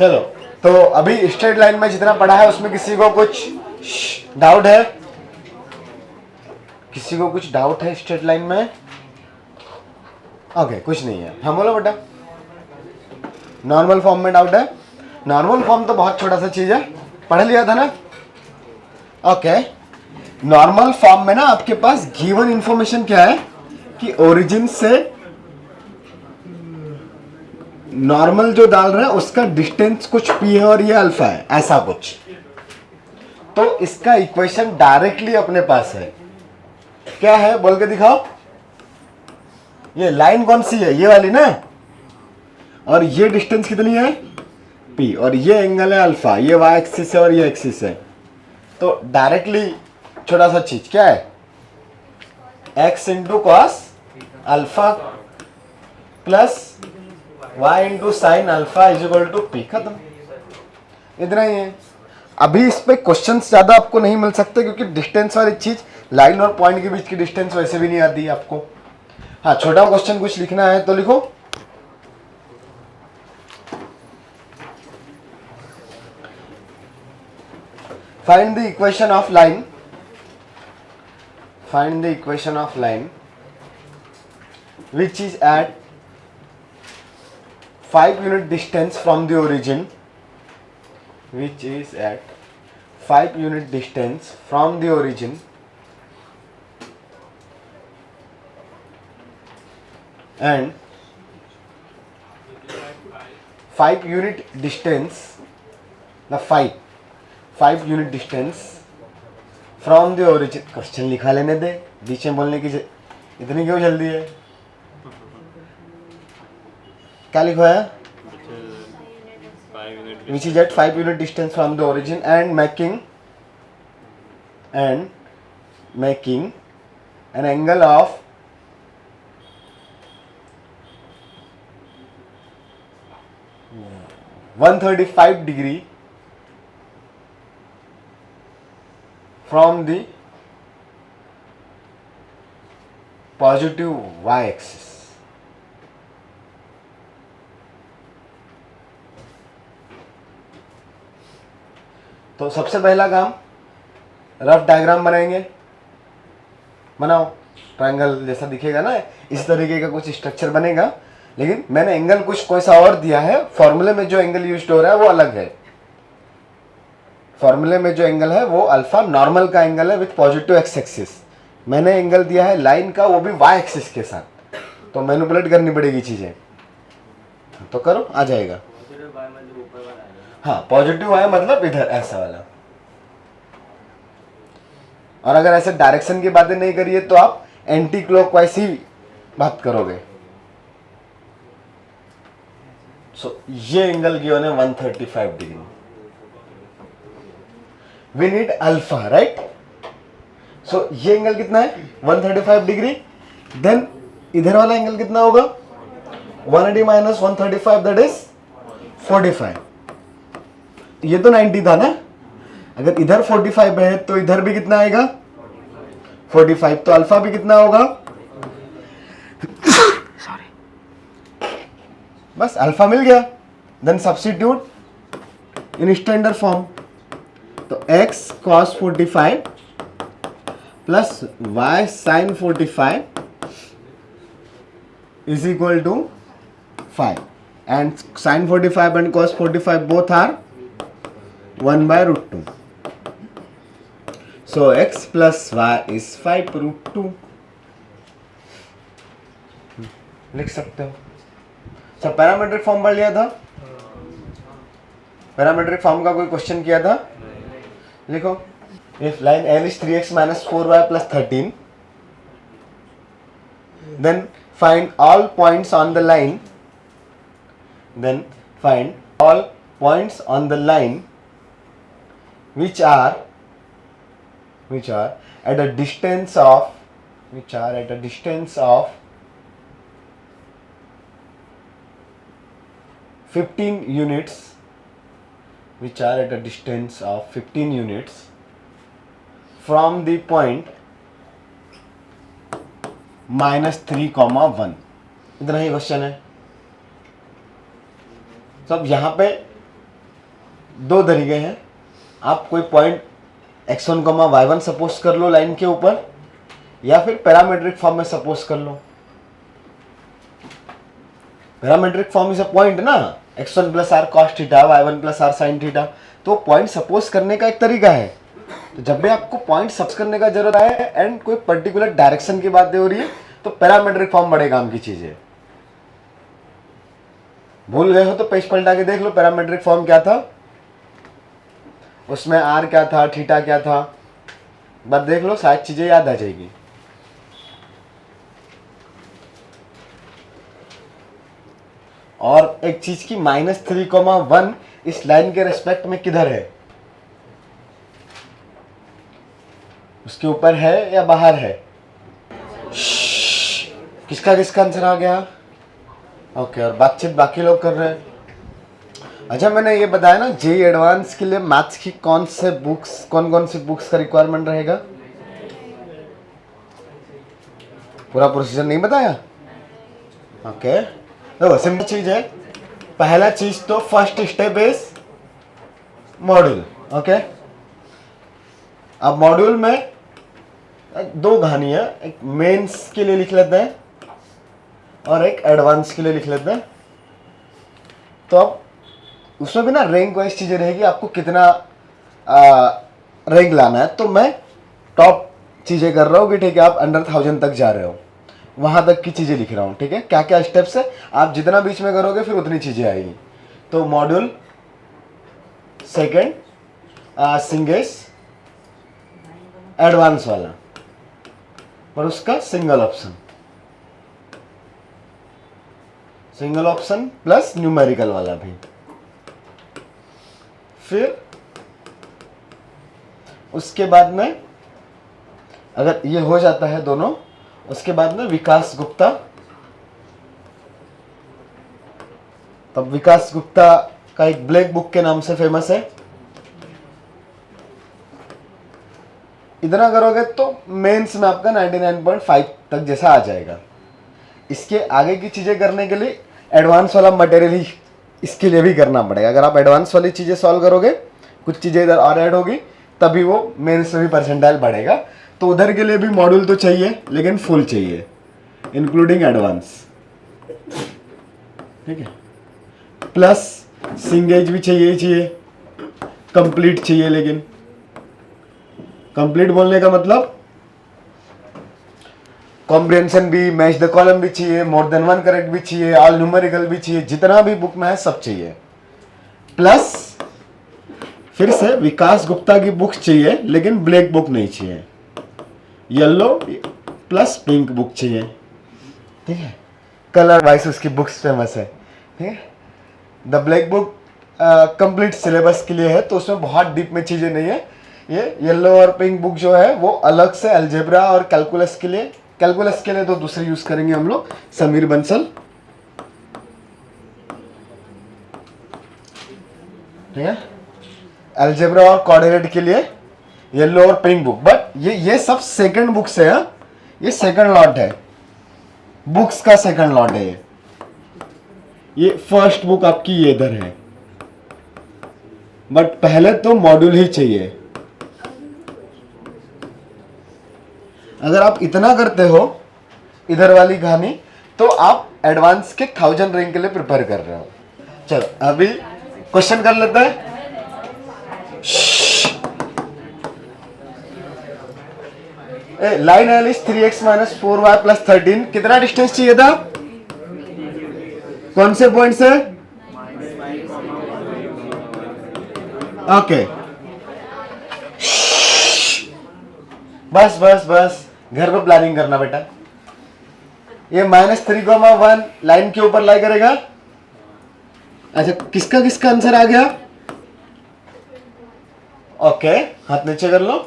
चलो, तो अभी स्ट्रेट लाइन में जितना पढ़ा है उसमें किसी को कुछ डाउट है? किसी को कुछ डाउट है स्ट्रेट लाइन में? ओके, कुछ नहीं है। हाँ बोलो बेटा। नॉर्मल फॉर्म में डाउट है? नॉर्मल फॉर्म तो बहुत छोटा सा चीज है, पढ़ लिया था ना? ओके, नॉर्मल फॉर्म में ना आपके पास गिवन इंफॉर्मेशन क्या है कि ओरिजिन से नॉर्मल जो डाल रहा है उसका डिस्टेंस कुछ p है और ये अल्फा है, ऐसा कुछ। तो इसका इक्वेशन डायरेक्टली अपने पास है। क्या है बोल के दिखाओ। ये लाइन कौन सी है? ये वाली ना। और ये डिस्टेंस कितनी है? p। और ये एंगल है अल्फा, ये y एक्सिस है और ये एक्सिस है। तो डायरेक्टली छोटा सा चीज क्या है? x into cos alpha plus y into sine alpha is equal to p। खत्म, इतना ही है। अभी इस पे क्वेश्चंस ज्यादा आपको नहीं मिल सकते क्योंकि डिस्टेंस वाली चीज, लाइन और पॉइंट के बीच की डिस्टेंस वैसे भी नहीं आती है आपको। हाँ, छोटा क्वेश्चन कुछ लिखना है तो लिखो। Find the equation of line, find the equation of line which is at 5 unit distance from the origin, which is at 5 unit distance from the origin and 5 unit distance, the 5 unit distance from the origin। Question लिखा लेने दे, बीच में बोलने की इतनी क्यों जल्दी है? क्या लिखा है? Which is at 5 unit distance from the origin and making an angle of 135 degree from the positive y axis। तो सबसे पहला काम रफ डायग्राम बनाएंगे। बनाओ, ट्रायंगल जैसा दिखेगा ना, इस तरीके का कुछ स्ट्रक्चर बनेगा। लेकिन मैंने एंगल कुछ कोई सा और दिया है, फॉर्मूले में जो एंगल यूज हो रहा है वो अलग है। फॉर्मूले में जो एंगल है वो अल्फा नॉर्मल का एंगल है विथ पॉजिटिव एक्स एक्सिस। मैंने एंगल दिया है लाइन का, वो भी वाई एक्सिस के साथ। तो मैनिपुलेट करनी पड़ेगी चीजें, तो करो, आ जाएगा। हाँ, पॉजिटिव वाई मतलब इधर ऐसा वाला। और अगर ऐसे डायरेक्शन की बातें नहीं करिए तो आप एंटी क्लॉकवाइज ही बात करोगे। सो ये एंगल गिवन है 135 degree. We need alpha, right? So ये एंगल कितना है? 135 डिग्री। देन इधर वाला एंगल कितना होगा? 180 माइनस 135 दैट इज 45। ये तो 90 था ना। अगर इधर 45 है तो इधर भी कितना आएगा? 45। तो अल्फा भी कितना होगा? बस अल्फा मिल गया। Then substitute in standard form. तो x cos 45 plus y sin 45 is equal to 5 and sin 45 and cos 45 both are 1 by root 2. So x plus y is 5 root 2. लिख सकते हो। सब पैरामेट्रिक फॉर्म पढ़ लिया था? पैरामेट्रिक फॉर्म का कोई क्वेश्चन किया था? लिखो। If line L is 3x minus 4y plus 13, then find all points on the line. Then find all points on the line which are at a distance of 15 units, which are at a distance of 15 units from the point -3, 1। इतना ही question है। सब यहाँ पे दो तरीके हैं, आप कोई पॉइंट x1, y1 सपोज कर लो लाइन के ऊपर, या फिर पैरामेट्रिक फॉर्म में सपोज कर लो। Parametric form is a point ना, x1 plus r cos theta, y1 plus r sine theta, तो पॉइंट सपोज करने का एक तरीका है। तो जब भी आपको पॉइंट सपोज करने का जरूरत है एंड कोई पर्टिकुलर डायरेक्शन की बात हो रही है, तो पैरामेट्रिक फॉर्म बड़े काम की चीज है। भूल गए हो तो पेज पलटा के देख लो, पैरामेट्रिक फॉर्म क्या था, उसमें आर क्या था, थीटा क्या था, बस देख लो, शायद चीजें याद आ जाएगी। और एक चीज की -3,1 इस लाइन के रेस्पेक्ट में किधर है, उसके ऊपर है या बाहर है? किसका किसका आंसर आ गया? ओके, और बातचीत बाकी लोग कर रहे हैं। अच्छा, मैंने ये बताया ना, जेईई एडवांस के लिए मैथ्स की कौन सी बुक्स का रिक्वायरमेंट रहेगा? पूरा प्रोसीजर नहीं बताया? ओके, देखो सिंपल चीज है। पहला चीज तो first step is module. Okay, अब मॉड्यूल में दो कहानी है, एक मेंस के लिए लिख लेते हैं और एक एडवांस के लिए लिख लेते हैं। तो अब उसमें भी ना रैंक वाइज चीजें रहेगी, आपको कितना रैंक लाना है। तो मैं टॉप चीजें कर रहा हूँ कि ठीक है, आप अंडर 1000 तक जा रहे हो, वहां तक की चीजें लिख रहा हूँ। ठीक है, क्या क्या स्टेप्स है, आप जितना बीच में करोगे फिर उतनी चीजें आएगी। तो मॉड्यूल सेकेंड सिंगेस एडवांस वाला, पर उसका सिंगल ऑप्शन प्लस न्यूमेरिकल वाला भी। फिर उसके बाद में अगर ये हो जाता है दोनों, उसके बाद में विकास गुप्ता। तब विकास गुप्ता का एक ब्लैक बुक के नाम से फेमस है। इतना करोगे तो मेंस में आपका 99.5 तक जैसा आ जाएगा। इसके आगे की चीजें करने के लिए एडवांस वाला मटेरियल ही इसके लिए भी करना पड़ेगा। अगर आप एडवांस वाली चीजें सॉल्व करोगे, कुछ चीजें इधर और ऐड होगी, तभी वो मेंस में भी परसेंटाइल बढ़ेगा। तो उधर के लिए भी मॉड्यूल तो चाहिए, लेकिन फुल चाहिए, इंक्लूडिंग एडवांस। ठीक है, प्लस सिंगेज भी चाहिए, कंप्लीट चाहिए। लेकिन कंप्लीट बोलने का मतलब कॉम्प्रिहेंशन भी, मैच द कॉलम भी चाहिए, मोर देन वन करेक्ट भी चाहिए, ऑल न्यूमेरिकल भी चाहिए, जितना भी बुक में है सब चाहिए। प्लस फिर से विकास गुप्ता की बुक्स चाहिए, लेकिन ब्लैक बुक नहीं चाहिए, येलो प्लस पिंक बुक चाहिए। ठीक है, कलर वाइज उसकी बुक्स फेमस है। ठीक है, the black book complete syllabus के लिए है, तो उसमें बहुत डीप में चीजें नहीं है। ये येलो और पिंक बुक जो है वो अलग से अलजेब्रा और कैलकुलस के लिए तो दूसरे यूज करेंगे हम लोग, समीर बंसल। ठीक है, अलजेब्रा और कोऑर्डिनेट के लिए येलो और पिंक बुक। बट ये सब सेकंड बुक्स है। ये सेकंड लॉट है, बुक्स का सेकंड लॉट है। ये फर्स्ट बुक आपकी ये इधर है, बट पहले तो मॉड्यूल ही चाहिए। अगर आप इतना करते हो इधर वाली कहानी, तो आप एडवांस के 1000 रैंक के लिए प्रिपेयर कर रहे हो। चलो अभी क्वेश्चन कर लेते हैं। Line L is 3x - 4y + 13। कितना डिस्टेंस चाहिए था? कौन से पॉइंट से? ओके, बस बस बस, घर पे प्लानिंग करना बेटा। ये -3,1 लाइन के ऊपर लाई करेगा। अच्छा, किसका किसका आंसर आ गया? ओके, हाथ नीचे कर लो।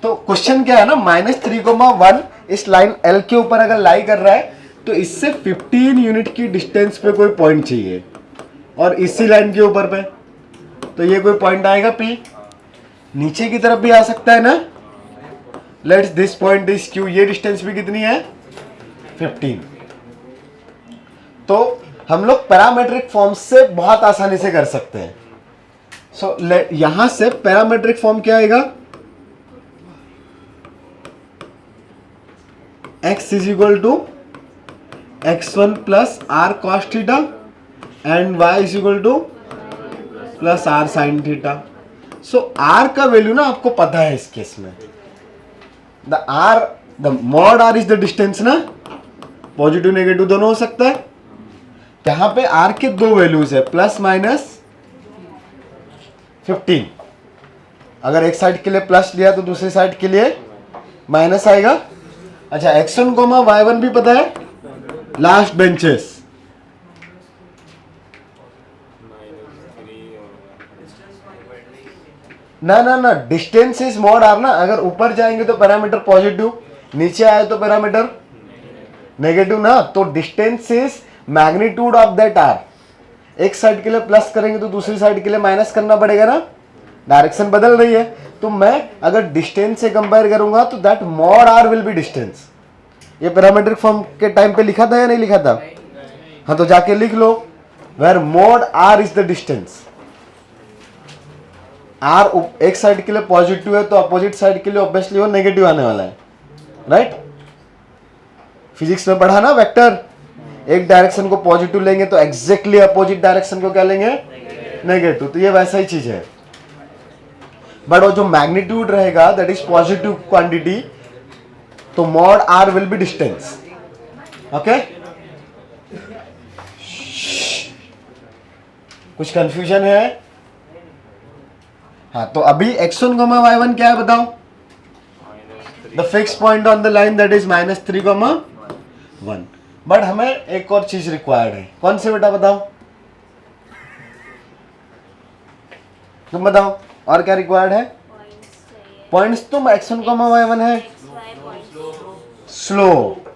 तो क्वेश्चन क्या है ना, -3,1 इस लाइन एल के ऊपर अगर लाई कर रहा है, तो इससे 15 यूनिट की डिस्टेंस पे कोई पॉइंट चाहिए, और इसी लाइन के ऊपर पे तो ये कोई पॉइंट आएगा P। नीचे की तरफ भी आ सकता है ना, let's this point is Q। ये डिस्टेंस भी कितनी है? 15। तो हम लोग पैरामेट्रिक फॉर्म से बहुत आसानी से कर सकते हैं। सो यहां से पैरामेट्रिक फॉर्म क्या आएगा, x is equal to x1 plus r cos theta and y is equal to plus r sine theta. So r का वैल्यू ना आपको पता है इस केस में, the mod r is the distance ना, पॉजिटिव नेगेटिव दोनों हो सकता है। यहां पे r के दो वैल्यूज है, प्लस माइनस 15। अगर एक साइड के लिए प्लस लिया तो दूसरी साइड के लिए माइनस आएगा। अच्छा, x1 कोमा y1 भी पता है, लास्ट बेंचेस ना डिस्टेंस इज मॉड आर ना। अगर ऊपर जाएंगे तो पैरामीटर पॉजिटिव, नीचे आए तो पैरामीटर नेगेटिव ना, तो distance is magnitude of that r. एक साइड के लिए प्लस करेंगे तो दूसरी साइड के लिए माइनस करना पड़ेगा ना, डायरेक्शन बदल रही है। तो मैं अगर डिस्टेंस से कंपेयर करूंगा तो that mod r will be distance. ये पैरामीट्रिक फॉर्म के टाइम पे लिखा था या नहीं लिखा था? हाँ, तो जाके लिख लो, where mod r is the distance. R एक साइड के लिए पॉजिटिव है तो अपोजिट साइड के लिए ऑब्वियसली वो नेगेटिव आने वाला है, राइट? फिजिक्स में पढ़ा ना वेक्टर, एक डायरेक्शन को पॉजिटिव लेंगे तो एग्जैक्टली अपोजिट डायरेक्शन को क्या लेंगे, नेगेटिव। तो ये वैसा ही चीज है, बट वो जो मैग्नीट्यूड रहेगा दैट इज पॉजिटिव क्वांटिटी, तो mod r will be distance. Okay, कुछ कंफ्यूजन है? हाँ, तो अभी x1 y1 क्या है बताओ? The fix point on the line that is -3, 1। But हमें एक और चीज रिक्वायर्ड है, कौन सी बेटा बताओ? तुम बताओ, और क्या रिक्वायर्ड है? पॉइंट्स तो x1 y1 है, स्लोप।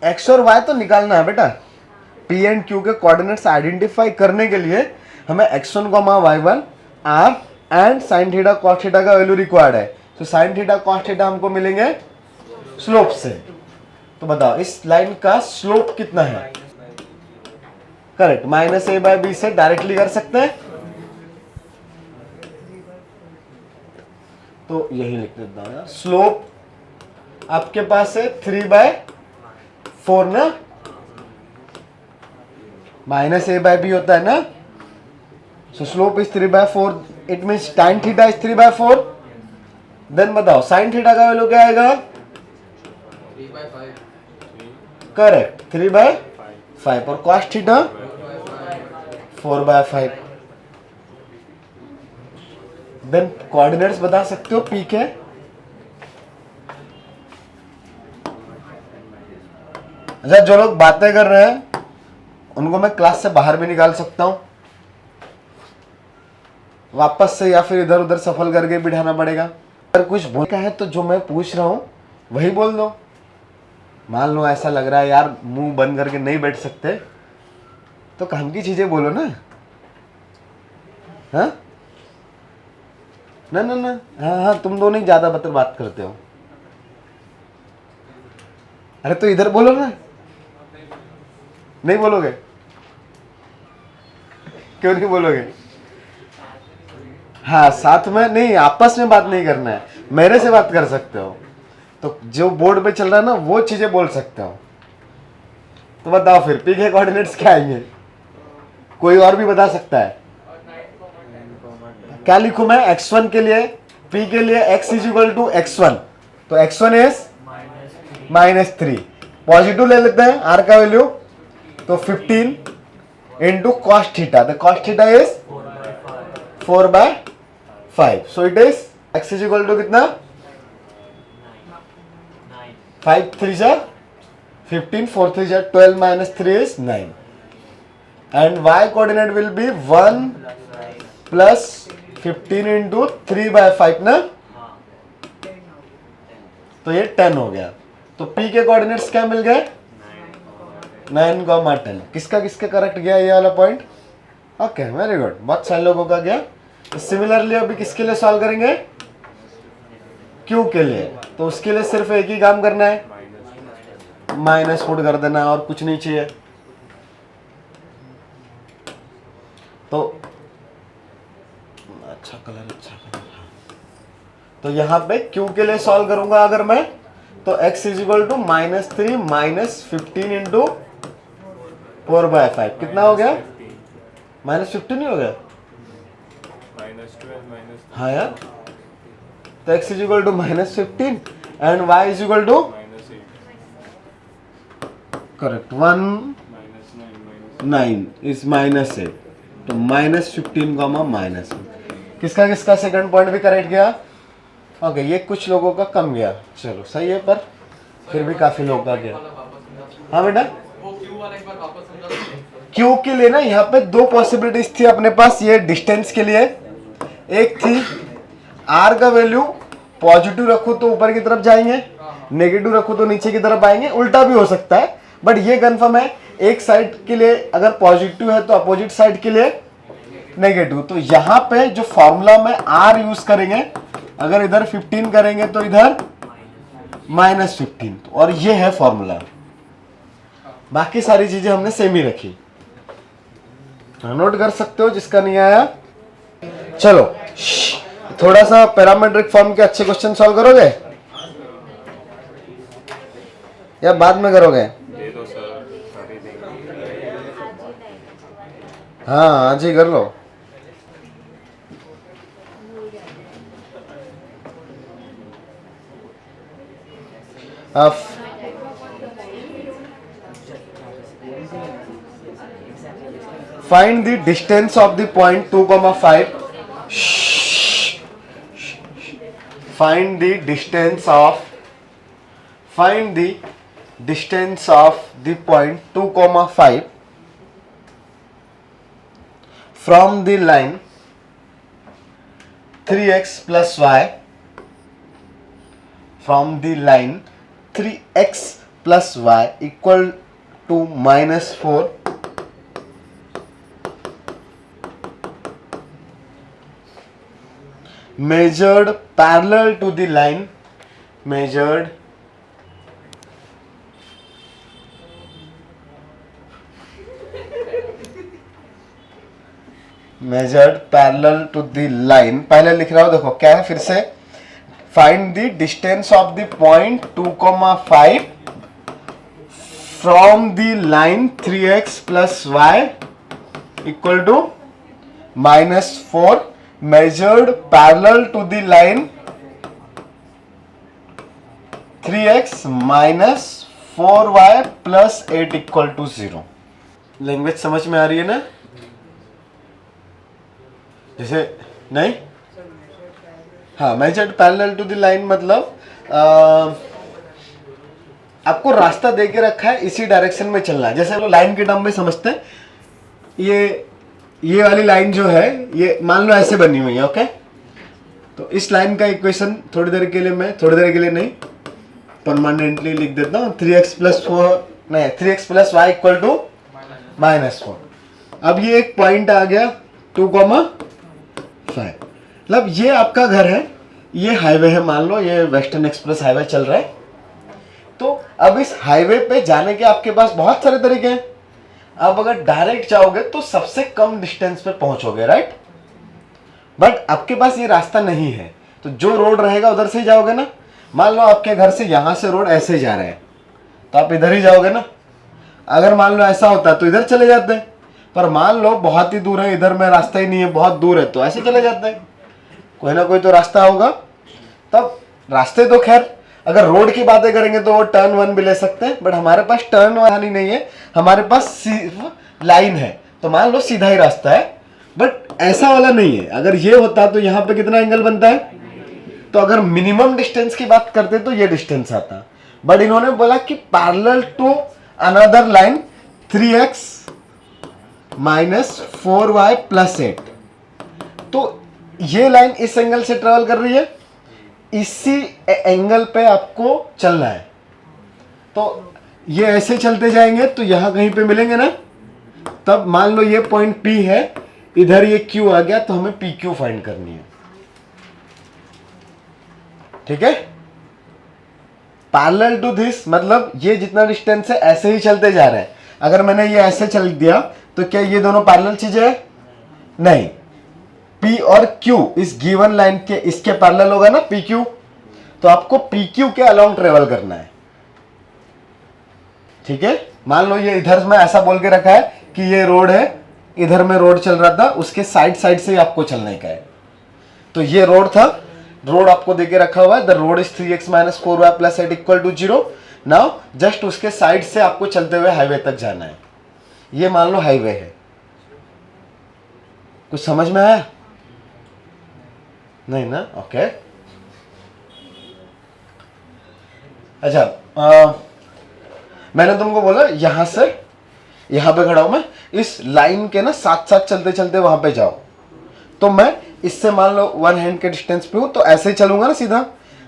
x और y तो निकालना है बेटा। p एंड q के कोऑर्डिनेट्स आइडेंटिफाई करने के लिए हमें x1 y1 r and sine theta cos theta का वैल्यू रिक्वायर्ड है। तो साइन थीटा कॉस थीटा हमको मिलेंगे स्लोप से। तो बताओ इस लाइन का स्लोप कितना है? करेक्ट, -a/b से डायरेक्टली कर सकते हैं, तो यही लिख देता हूं। स्लोप आपके पास है 3/4 ना, -a/b होता है ना, so slope is 3/4, it means tan theta is 3/4। Then बताओ साइन थीटा का वैल्यू क्या आएगा? 3/5। करेक्ट, 3/5। और कॉस थीटा 4/5। देन कोऑर्डिनेट्स बता सकते हो पी के? अच्छा, जो लोग बातें कर रहे हैं उनको मैं क्लास से बाहर भी निकाल सकता हूं, वापस से, या फिर इधर उधर सफल करके बिठाना पड़ेगा। अगर कुछ बोलना है तो जो मैं पूछ रहा हूं वही बोल दो। मान लो ऐसा लग रहा है यार मुंह बंद करके नहीं बैठ सकते, तो काम की चीजें बोलो ना। हाँ ना ना ना, हाँ, तुम दोनों ही ज्यादा बात करते हो। अरे तो इधर बोलो ना, नहीं बोलोगे? क्यों नहीं बोलोगे? हाँ, साथ में नहीं, आपस में बात नहीं करना है, मेरे से बात कर सकते हो। तो जो बोर्ड पे चल रहा है ना वो चीजें बोल सकते हो। तो बताओ फिर पी के कोऑर्डिनेट्स क्या आएंगे? कोई और भी बता सकता है? क्या लिखूं मैं x1 के लिए? p के लिए x is equal to x1, तो x1 इज -3। पॉजिटिव ले लेते हैं r का वैल्यू, तो 15 into cos theta, the cos theta is 4/5। So it is x is equal to कितना? 5 3 जा 15, 4 3 जा 12, -3 is 9, and y coordinate will be 1 plus 15 into 3/5 ना, तो ये 10 हो गया। तो p के कोऑर्डिनेट्स क्या मिल गए? 9, 10। किसका किसका करेक्ट गया ये वाला पॉइंट? ओके, वेरी गुड, बहुत सारे लोगों का गया। तो सिमिलरली अभी किसके लिए सॉल्व करेंगे? क्यू के लिए। तो उसके लिए सिर्फ एक ही काम करना है, माइनस पुट कर देना, और कुछ नहीं चाहिए। तो अच्छा कलर, अच्छा कलर। तो यहाँ पे Q के लिए सॉल्व करूंगा अगर मैं, तो x is equal to -3 -15 into 4/5 कितना हो गया? -15 ही हो गया। हाँ यार, तो x is equal to -15 and y is equal to correct 1 9 is -8, तो -15 किसका किसका सेकंड पॉइंट भी करेक्ट गया। ओके ये कुछ लोगों का कम गया, चलो सही है, पर फिर भी काफी लोगों का गया। हाँ बेटा, वो क्यू वाला एक बार वापस समझा दो। क्यू के लिए ना यहाँ पे दो पॉसिबिलिटीज थी अपने पास, ये डिस्टेंस के लिए एक थी आर का वैल्यू पॉजिटिव रखो तो ऊपर की तरफ जाएंगे, नेगेटिव रखो तो नीचे की तरफ आएंगे, उल्टा भी हो सकता है, बट ये कंफर्म है एक साइड के लिए अगर पॉजिटिव है तो अपोजिट साइड के लिए नेगेटिव। तो यहाँ पे जो फॉर्मूला में आर यूज करेंगे, अगर इधर 15 करेंगे तो इधर -15, और ये है फॉर्मूला। बाकी सारी चीजें हमने सेम ही रखी, नोट कर सकते हो जिसका नहीं आया। चलो थोड़ा सा पैरामेट्रिक फॉर्म के अच्छे क्वेश्चन सॉल्व करोगे या बाद में करोगे? हाँ आज ही कर लो। Find the distance of the point 2,5. Find the distance of the point 2,5 from the line 3x plus y, from the line 3x plus y equal to -4 measured parallel to the line, measured parallel to the line। पहले लिख रहा हूं, देखो क्या है फिर से, find the distance of the point 2,5 from the line 3x plus y equal to -4 measured parallel to the line 3x minus 4y plus 8 equal to 0। Language समझ में आ रही है ना? जैसे नहीं, हाँ measured parallel to the line मतलब आपको रास्ता दे के रखा है, इसी डायरेक्शन में चलना है। जैसे हम लोग लाइन के टर्म में समझते हैं, ये वाली लाइन जो है ये मान लो ऐसे बनी हुई है, ओके। तो इस लाइन का इक्वेशन थोड़ी देर के लिए नहीं परमानेंटली लिख देता हूँ, 3x plus y equal to -4। अब ये एक पॉइंट आ गया 2,5, मतलब ये आपका घर है, ये हाईवे है, मान लो ये वेस्टर्न एक्सप्रेस हाईवे चल रहा है। तो अब इस हाईवे पे जाने के आपके पास बहुत सारे तरीके हैं। अब अगर डायरेक्ट जाओगे तो सबसे कम डिस्टेंस पे पहुंचोगे, राइट। बट आपके पास ये रास्ता नहीं है, तो जो रोड रहेगा उधर से ही जाओगे ना। मान लो आपके घर से यहां से रोड ऐसे जा रहे हैं तो आप इधर ही जाओगे ना। अगर मान लो ऐसा होता तो इधर चले जाते हैं, पर मान लो बहुत ही दूर है, इधर में रास्ता ही नहीं है, बहुत दूर है, तो ऐसे चले जाते हैं। कोई ना कोई तो रास्ता होगा। तब रास्ते तो खैर अगर रोड की बातें करेंगे तो वो टर्न 1 भी ले सकते हैं, बट हमारे पास टर्न 1 ही नहीं है, हमारे पास सिर्फ लाइन है। तो मान लो सीधा ही रास्ता है, बट ऐसा वाला नहीं है। अगर ये होता तो यहाँ पे कितना एंगल बनता है, तो अगर मिनिमम डिस्टेंस की बात करते तो ये डिस्टेंस आता। बट इन्होंने बोला कि parallel to another line 3x minus 4y plus 8, तो ये लाइन इस एंगल से ट्रेवल कर रही है, इसी एंगल पे आपको चलना है। तो ये ऐसे चलते जाएंगे तो यहां कहीं पे मिलेंगे ना। तब मान लो ये पॉइंट P है, इधर ये Q आ गया, तो हमें PQ फाइंड करनी है, ठीक है। पैरेलल टू दिस मतलब ये जितना डिस्टेंस है ऐसे ही चलते जा रहे हैं। अगर मैंने ये ऐसे चल दिया तो क्या ये दोनों पैरेलल चीजें हैं? नहीं। P और Q इस गिवन लाइन के इसके पैरेलल होगा ना PQ, तो आपको PQ के अलोंग ट्रेवल करना है, ठीक है। मान लो ये इधर में ऐसा बोल के रखा है कि ये रोड है, इधर में रोड चल रहा था, उसके साइड साइड से ही आपको चलने का है। तो ये रोड था, रोड आपको देके रखा हुआ है, the road is 3x - 4y + 8 = 0। Now just उसके साइड से आपको चलते हुए हाईवे तक जाना है। ये मान लो हाईवे है, कुछ समझ में आया? नहीं ना, ओके। अच्छा, मैंने तुमको बोला यहां से यहां पे खड़ा हूं मैं, इस लाइन के ना साथ साथ चलते चलते वहां पे जाओ। तो मैं इससे मान लो 1 हैंड के डिस्टेंस पे हूं, तो ऐसे ही चलूंगा ना सीधा,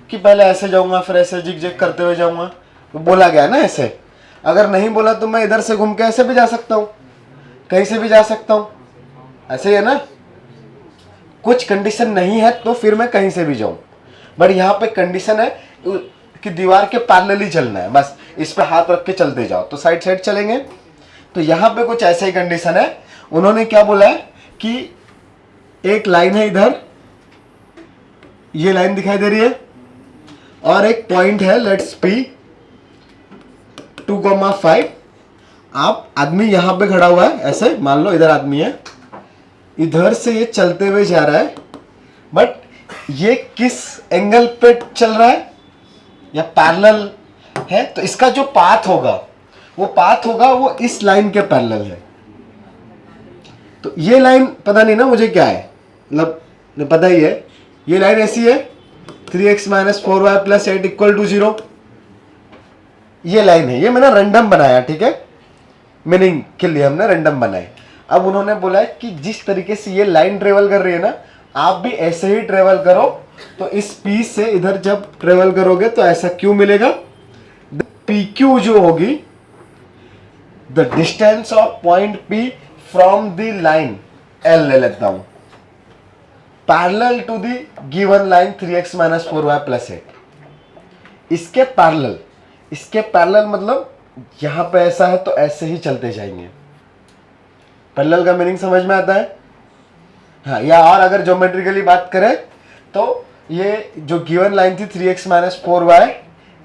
कि पहले ऐसे जाऊंगा फिर ऐसे जिग जिग करते हुए जाऊंगा। तो बोला गया ना ऐसे। अगर नहीं बोला तो मैं इधर से घूम के ऐसे भी जा सकता हूं, कहीं से भी जा सकता हूं, ऐसे ही है ना। कुछ कंडीशन नहीं है तो फिर मैं कहीं से भी जाऊं, बट यहाँ पे कंडीशन है कि दीवार के पैरेलल ही चलना है, बस इस पे हाथ रख के चलते जाओ, तो साइड साइड चलेंगे। तो यहाँ पे कुछ ऐसे ही कंडीशन है। उन्होंने क्या बोला है कि एक लाइन है इधर, ये लाइन दिखाई दे रही है, और एक पॉइंट है लेट्स P 2,5। आप आदमी यहां पे खड़ा हुआ है, ऐसे मान लो इधर आदमी है, इधर से ये चलते हुए जा रहा है, बट ये किस एंगल पे चल रहा है या पैरेलल है, तो इसका जो पाथ होगा वो इस लाइन के पैरेलल है। तो ये लाइन पता नहीं ना मुझे क्या है, मतलब पता ही है, ये लाइन ऐसी है 3x - 4y + 8 = 0। ये लाइन है, ये मैंने रैंडम बनाया, ठीक है, मीनिंग के लिए हमने रैंडम बनाए। अब उन्होंने बोला है कि जिस तरीके से ये लाइन ट्रेवल कर रही है ना, आप भी ऐसे ही ट्रेवल करो। तो इस P से इधर जब ट्रेवल करोगे तो ऐसा Q मिलेगा। PQ जो होगी, the distance of point P from the line L ले लेता हूं, parallel to the given line 3x - 4y + 8। इसके पैरेलल मतलब यहां पे ऐसा है तो ऐसे ही चलते जाएंगे। पैरेलल का मीनिंग समझ में आता है? हाँ, या और अगर ज्योमेट्रिकली बात करें तो ये जो गिवन लाइन थी 3x - 4y,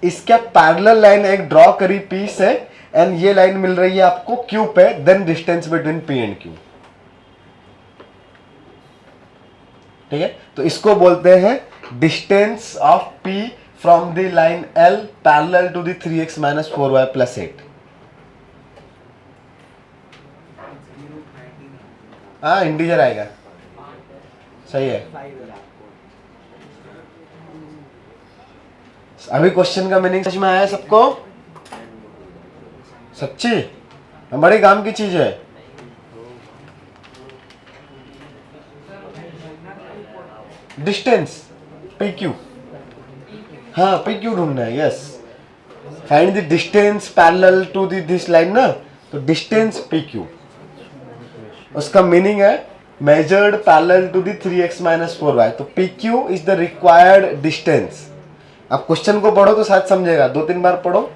इसका पैरेलल लाइन एक ड्रॉ करी P से, एंड ये लाइन मिल रही है आपको Q पे, then distance between P and Q, ठीक है। तो इसको बोलते हैं distance of P from the line L parallel to the 3x - 4y + 8। हाँ, इंटीजर आएगा, सही है। अभी क्वेश्चन का मीनिंग समझ में आया सबको? सच्ची बड़ी काम की चीज है। डिस्टेंस PQ, हाँ PQ ढूंढना है, yes. Find the distance parallel to this line ना, तो डिस्टेंस PQ, उसका मीनिंग है measured parallel to the 3x - 4y। तो PQ is the required distance. आप क्वेश्चन को पढ़ो तो शायद समझेगा, 2-3 बार पढ़ो,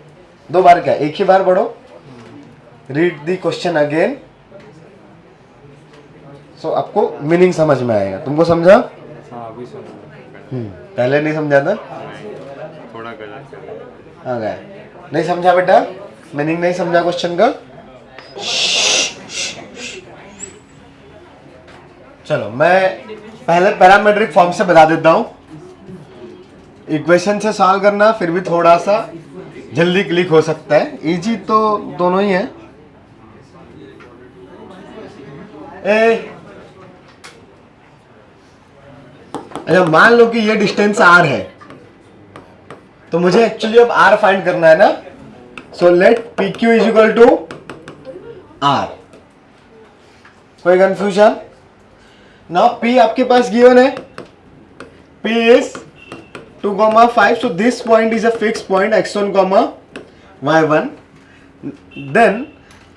2 बार क्या, एक ही बार पढ़ो, रीड द क्वेश्चन अगेन, सो आपको मीनिंग समझ में आएगा। तुमको समझा? हाँ, अभी समझा। पहले नहीं समझा था? थोड़ा गलत कर। हाँ गए, नहीं समझा बेटा, मीनिंग नहीं समझा क्वेश्चन का। चलो मैं पहले पैरामेट्रिक फॉर्म से बता देता हूं, इक्वेशन से सॉल्व करना फिर भी थोड़ा सा जल्दी क्लिक हो सकता है, इजी तो दोनों ही है। अच्छा, मान लो कि ये डिस्टेंस r है, तो मुझे एक्चुअली अब r फाइंड करना है ना, सो लेट PQ = r। कोई कंफ्यूजन? नाउ P आपके पास गिवन है, P is 2,5, so this point is a fixed point x1, y1। Then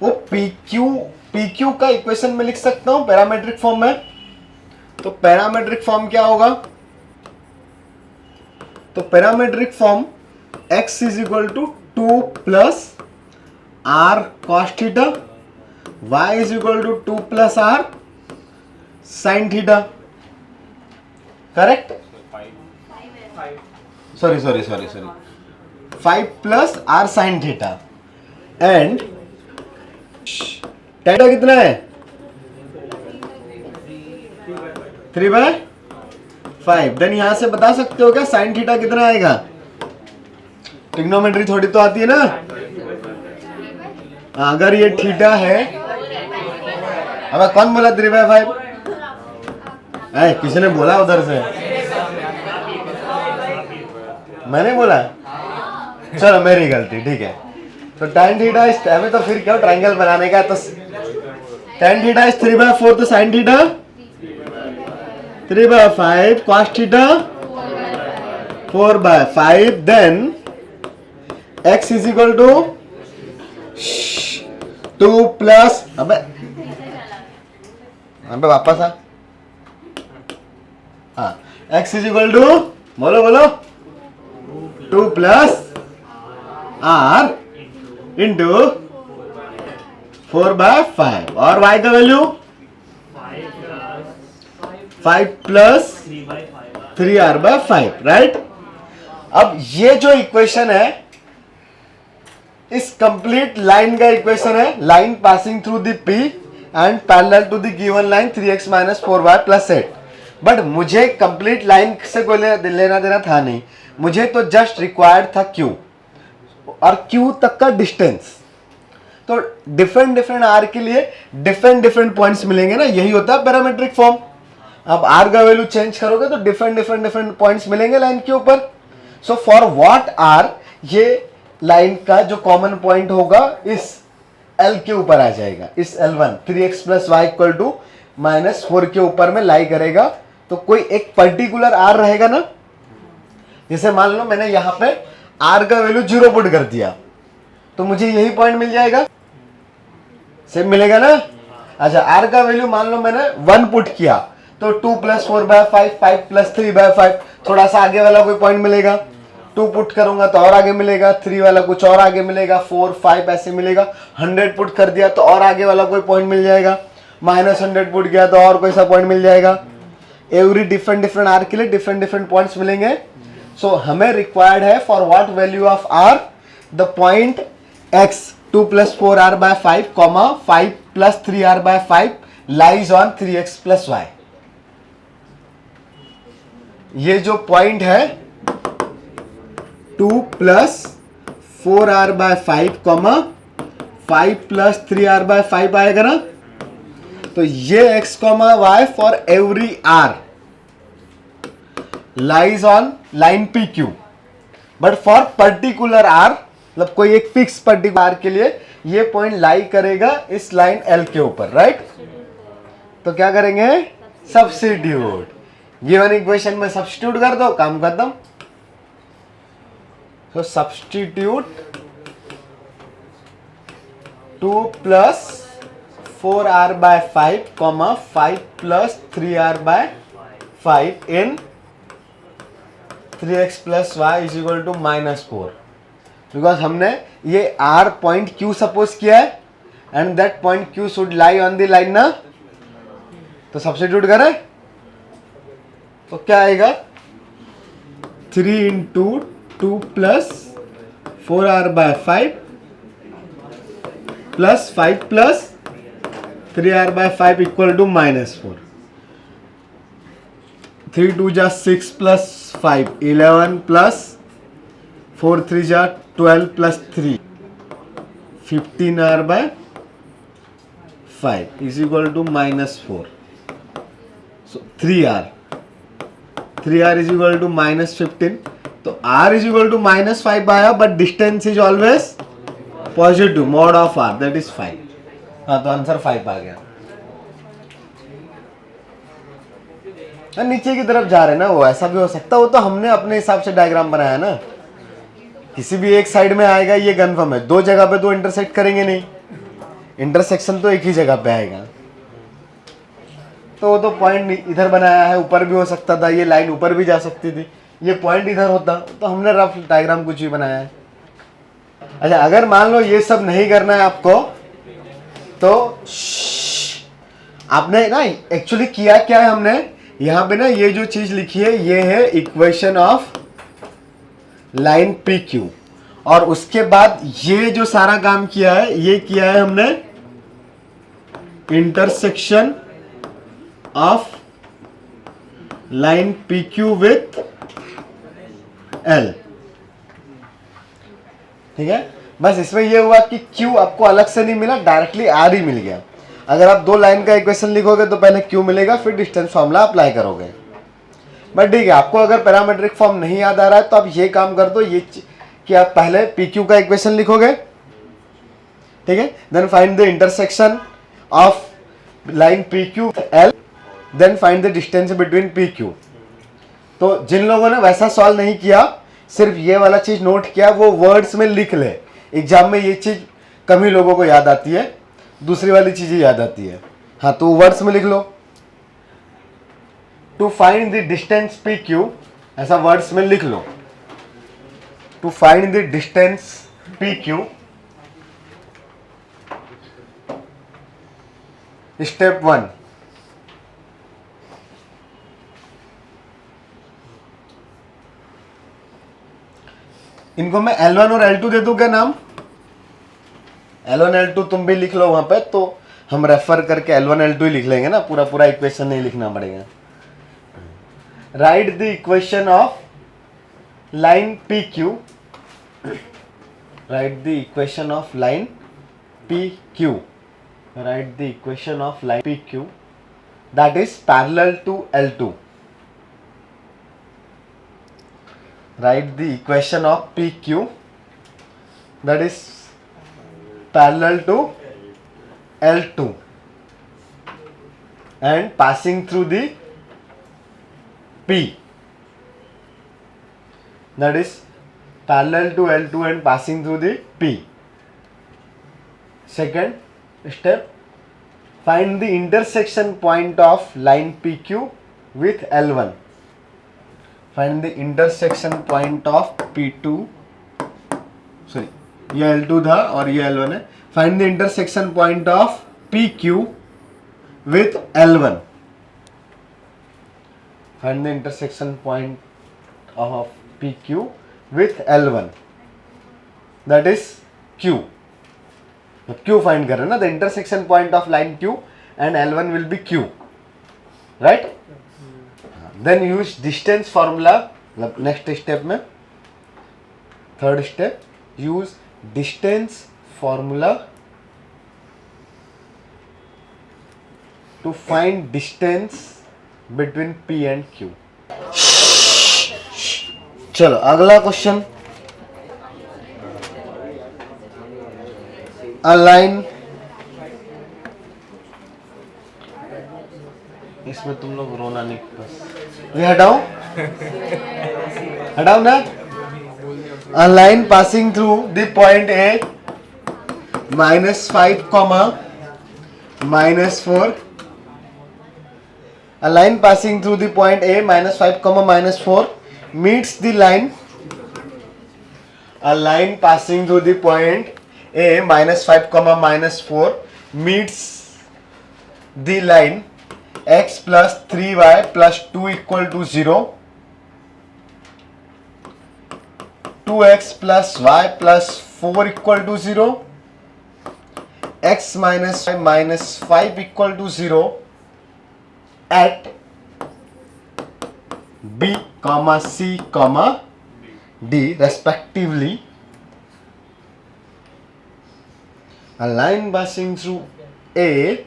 वो PQ का इक्वेशन में लिख सकता हूं पैरामेट्रिक फॉर्म में। तो पैरामेट्रिक फॉर्म क्या होगा? तो parametric form x = 2 + r cos θ, y = 2 + r sin θ। Correct? Five sorry 5 plus r sine theta and theta कितना है 3/5। देन यहां से बता सकते हो क्या साइन थीटा कितना आएगा? ट्रिग्नोमेट्री थोड़ी तो आती है ना। अगर ये थीटा है, अब कौन बोला 3/5? किसी ने बोला उधर से, मैंने बोला, चलो मेरी गलती, ठीक है। तो tan थीटा इज, हमें तो फिर क्या ट्रायंगल बनाने का, तो tan थीटा इज 3/4, तो sin theta 3/5, cos theta 4/5। Then x is equal to 2 plus, अबे वापस आ, हाँ, x इज इक्वल टू, बोलो 2 प्लस r इंटू 4/5 और y का वैल्यू 5 प्लस 3r/5, राइट? अब ये जो इक्वेशन है इस कंप्लीट लाइन का इक्वेशन है, line passing through the P and parallel to the given line 3x - 4y + 8। But मुझे कंप्लीट लाइन से कोई लेना देना था नहीं, मुझे तो जस्ट रिक्वायर्ड था Q और Q तक का डिस्टेंस। तो डिफरेंट आर के लिए डिफरेंट पॉइंट्स मिलेंगे ना, यही होता है पैरामेट्रिक फॉर्म। अब आर का वैल्यू चेंज करोगे तो डिफरेंट पॉइंट्स मिलेंगे लाइन के ऊपर। सो फॉर व्हाट आर, ये लाइन का जो कॉमन पॉइंट होगा इस L के ऊपर आ जाएगा, इस L1 3x + y = -4 के ऊपर में लाई करेगा। तो कोई एक पर्टिकुलर आर रहेगा ना, जैसे मान लो मैंने यहां पे आर का वैल्यू 0 पुट कर दिया, तो मुझे यही पॉइंट मिल जाएगा, सेम मिलेगा ना। अच्छा, आर का वैल्यू मान लो मैंने 1 पुट किया, तो 2 + 4/5, 5 + 3/5, थोड़ा सा आगे वाला कोई पॉइंट मिलेगा। 2 पुट करूंगा तो और आगे मिलेगा, 3 वाला कुछ और आगे मिलेगा, 4, 5 ऐसे मिलेगा। 100 पुट कर दिया तो और आगे वाला कोई पॉइंट मिल जाएगा, -100 पुट किया तो और कोई सा पॉइंट मिल जाएगा। एवरी डिफरेंट आर के लिए डिफरेंट पॉइंट्स मिलेंगे। सो हमें रिक्वायर्ड है for what value of r, the point x 2 + 4r/5, 5 + 3r/5 lies on 3x + y। ये जो पॉइंट है 2 + 4r/5, 5 + 3r/5 आएगा ना। तो ये x, y for every r lies on line PQ, but for particular r, मतलब कोई एक फिक्स पर्टिकुलर r के लिए ये पॉइंट लाई करेगा इस लाइन L के ऊपर, राइट? तो क्या करेंगे, सब्स्टिट्यूट, गिवन इक्वेशन में सब्स्टिट्यूट कर दो, काम खत्म। तो substitute 2 + 4r/5, 5 + 3r/5 in 3x + y = -4, because हमने ये r पॉइंट Q सपोज किया है and that point Q should lie on the line ना। तो सब्स्टिट्यूट करें तो क्या आएगा, 3 × 2 + 4r/5 + 5 + 3r/5 = -4। 3 × 2 = 6 + 5 11 + 4 × 3 = 12 + 3 15r/5 = -4। So 3r = -15। तो r = -5 आया, but distance is always positive, mod of r that is 5। हाँ, तो आंसर 5 आ गया। नीचे की तरफ जा रहे हैं ना, वो ऐसा भी हो सकता है, वो तो हमने अपने हिसाब से डायग्राम बनाया ना। किसी भी एक साइड में आएगा ये कन्फर्म है, 2 जगह पे तो इंटरसेक्ट करेंगे नहीं, इंटरसेक्शन तो एक ही जगह पे आएगा। तो वो तो पॉइंट इधर बनाया है, ऊपर भी हो सकता था, ये लाइन ऊपर भी जा सकती थी, ये पॉइंट इधर होता, तो हमने रफ डायग्राम कुछ भी बनाया है। अच्छा, अगर मान लो ये सब नहीं करना है आपको, तो आपने ना एक्चुअली किया क्या है, हमने यहां पे ना ये जो चीज लिखी है ये है equation of line P Q, और उसके बाद ये जो सारा काम किया है ये किया है हमने intersection of line P Q with L. ठीक है, बस इसमें ये हुआ कि Q आपको अलग से नहीं मिला, डायरेक्टली R ही मिल गया। अगर आप दो लाइन का इक्वेशन लिखोगे तो पहले Q मिलेगा, फिर डिस्टेंस फॉर्मूला अप्लाई करोगे। बट ठीक है, आपको अगर पैरामेट्रिक फॉर्म नहीं याद आ रहा है तो आप ये काम कर दो, ये कि आप पहले PQ का इक्वेशन लिखोगे, ठीक है, then find the intersection of line PQ L, then find the distance between PQ। तो जिन लोगों ने वैसा सॉल्व नहीं किया, सिर्फ ये वाला चीज नोट किया, वो वर्ड्स में लिख ले। एग्जाम में ये चीज कम ही लोगों को याद आती है, दूसरी वाली चीजें याद आती है। हाँ, तो वर्ड्स में लिख लो, to find the distance P Q, ऐसा वर्ड्स में लिख लो। To find the distance P Q, step 1, इनको मैं L1 और L2 दे दूं क्या नाम? L1 L2 तुम भी लिख लो वहां पे, तो हम रेफर करके L1 L2 ही लिख लेंगे ना, पूरा पूरा इक्वेशन नहीं लिखना पड़ेगा। Write the equation of line P Q, write the equation of line P Q, write the equation of line P Q that is parallel to L2। Write the equation of PQ that is parallel to L2 and passing through the P, that is parallel to L2 and passing through the P. Second step, find the intersection point of line PQ with L1. Find the intersection point of P2, sorry, ये L2 था और ये L1 है। Find the intersection point of PQ with L1. Find the intersection point of PQ with L1, that is Q. Q find कर रहे हैं ना, the intersection point of line Q and L1 will be Q, right? Then use distance formula, next step में, third step, use distance formula to find distance between P and Q. चलो अगला question, align, इसमें तुम लोग रोना नहीं, बस ये हटाओ, हटाओ ना। A line passing through the point A -5, -4. A line passing through the point A -5, -4 meets the line. A line passing through the point A -5, -4 meets the line x plus 3y plus 2 equal to 0, 2x plus y plus 4 equal to 0, x minus y minus 5 equal to 0 at B, C, D respectively. A line passing through A,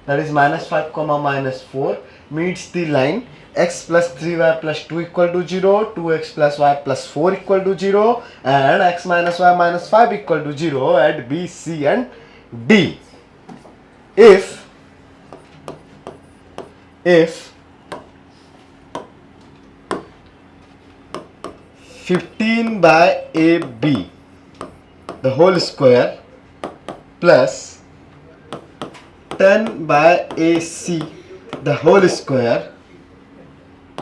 that is -5, -4 meets the line x plus 3y plus 2 equal to 0, 2x plus y plus 4 equal to 0 and x minus y minus 5 equal to 0 at B, C and D. If 15 by AB the whole square plus 10 by AC the whole square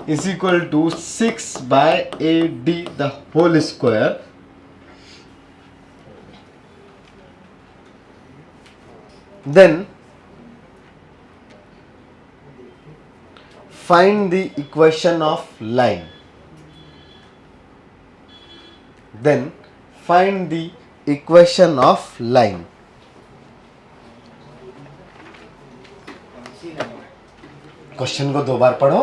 is equal to 6 by AD the whole square, then find the equation of line. Then find the equation of line. Question को 2 बार पढ़ो.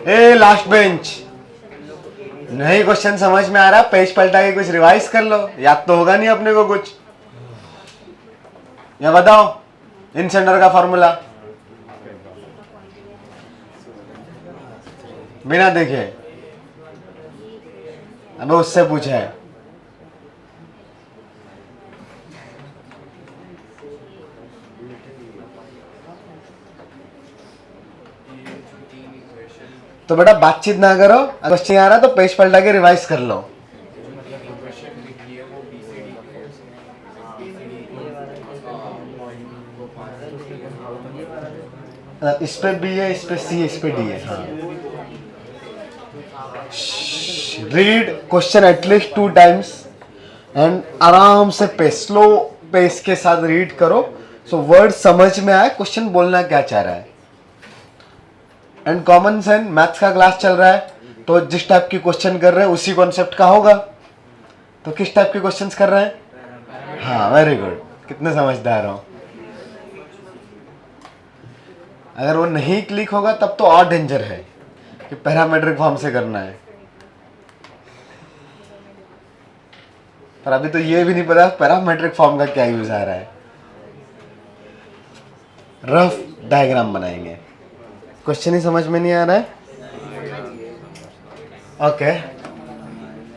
ए last bench, नहीं question समझ में आ रहा, page पलटा के कुछ revise कर लो, याद तो होगा नहीं अपने को कुछ. या बताओ इन सेंटर का फॉर्मूला बिना देखे. अब उससे पूछा है. तो बेटा बातचीत ना करो, क्वेश्चन आ रहा तो पेज पलटा के रिवाइज कर लो. इस पे बी है, इस पे सी है, इस पे डी है. हाँ, read question at least 2 times and आराम से स्लो पेस के साथ रीड करो, सो वर्ड समझ में आए क्वेश्चन बोलना क्या चाह रहा है. एंड कॉमन सेंस, मैथ्स का क्लास चल रहा है तो जिस टाइप की क्वेश्चन कर रहे हैं उसी कॉन्सेप्ट का होगा. तो किस टाइप के क्वेश्चंस कर रहे हैं? हाँ, वेरी गुड, कितने समझदार हो. अगर वो नहीं क्लिक होगा तब तो और डेंजर है कि पैरामेट्रिक फॉर्म से करना है. पर अभी तो ये भी नहीं पता पैरामेट्रिक फॉर्म का क्या यूज आ रहा है. रफ डायग्राम बनाएंगे. क्वेश्चन ही समझ में नहीं आ रहा है? ओके,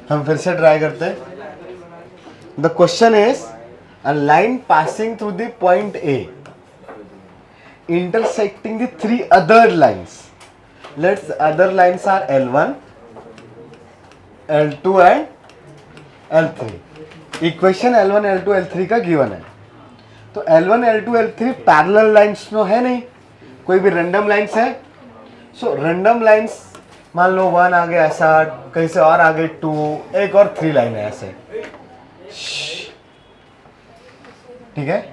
हम फिर से ट्राई करते हैं. The question is a line passing through the point A intersecting the 3 other lines. Let's other lines are L1, L2 and L3. Equation L1, L2, L3 का गिवन है. तो L1, L2, L3 parallel lines तो है नहीं, कोई भी random lines है. So random lines मान लो 1 आगे ऐसा, कहीं से और आगे 2, एक और 3 लाइन है ऐसे. ठीक है,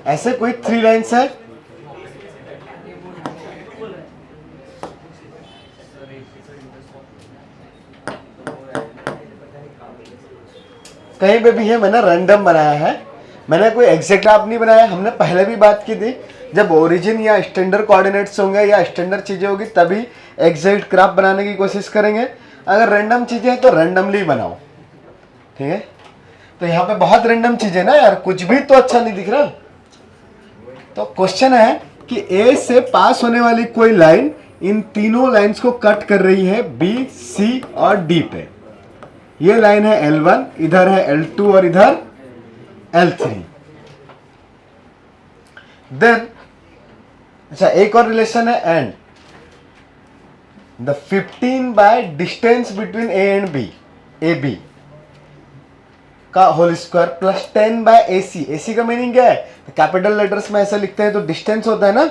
ऐसे कोई 3 लाइंस है. कहीं पे भी है, मैंने रैंडम बनाया है, मैंने कोई एग्जैक्ट ग्राफ नहीं बनाया. हमने पहले भी बात की थी, जब ओरिजिन या स्टैंडर्ड कोऑर्डिनेट्स होंगे या स्टैंडर्ड चीजें होगी तभी एग्जैक्ट ग्राफ बनाने की कोशिश करेंगे. अगर रैंडम चीजें हैं तो रैंडमली बनाओ. ठीक है, तो यहाँ पे बहुत रैंडम चीजें ना यार, कुछ भी तो अच्छा नहीं दिख रहा. तो क्वेश्चन है कि ए से पास होने वाली कोई लाइन इन तीनों लाइंस को कट कर रही है बी, सी और डी पे. ये लाइन है L1, इधर है L2 और इधर L3. देन अच्छा, एक और रिलेशन है and the 15 by distance between A and B, A B का whole square plus 10 by A C. A C का मीनिंग क्या है? कैपिटल लेटर्स में ऐसा लिखते हैं तो डिस्टेंस होता है ना.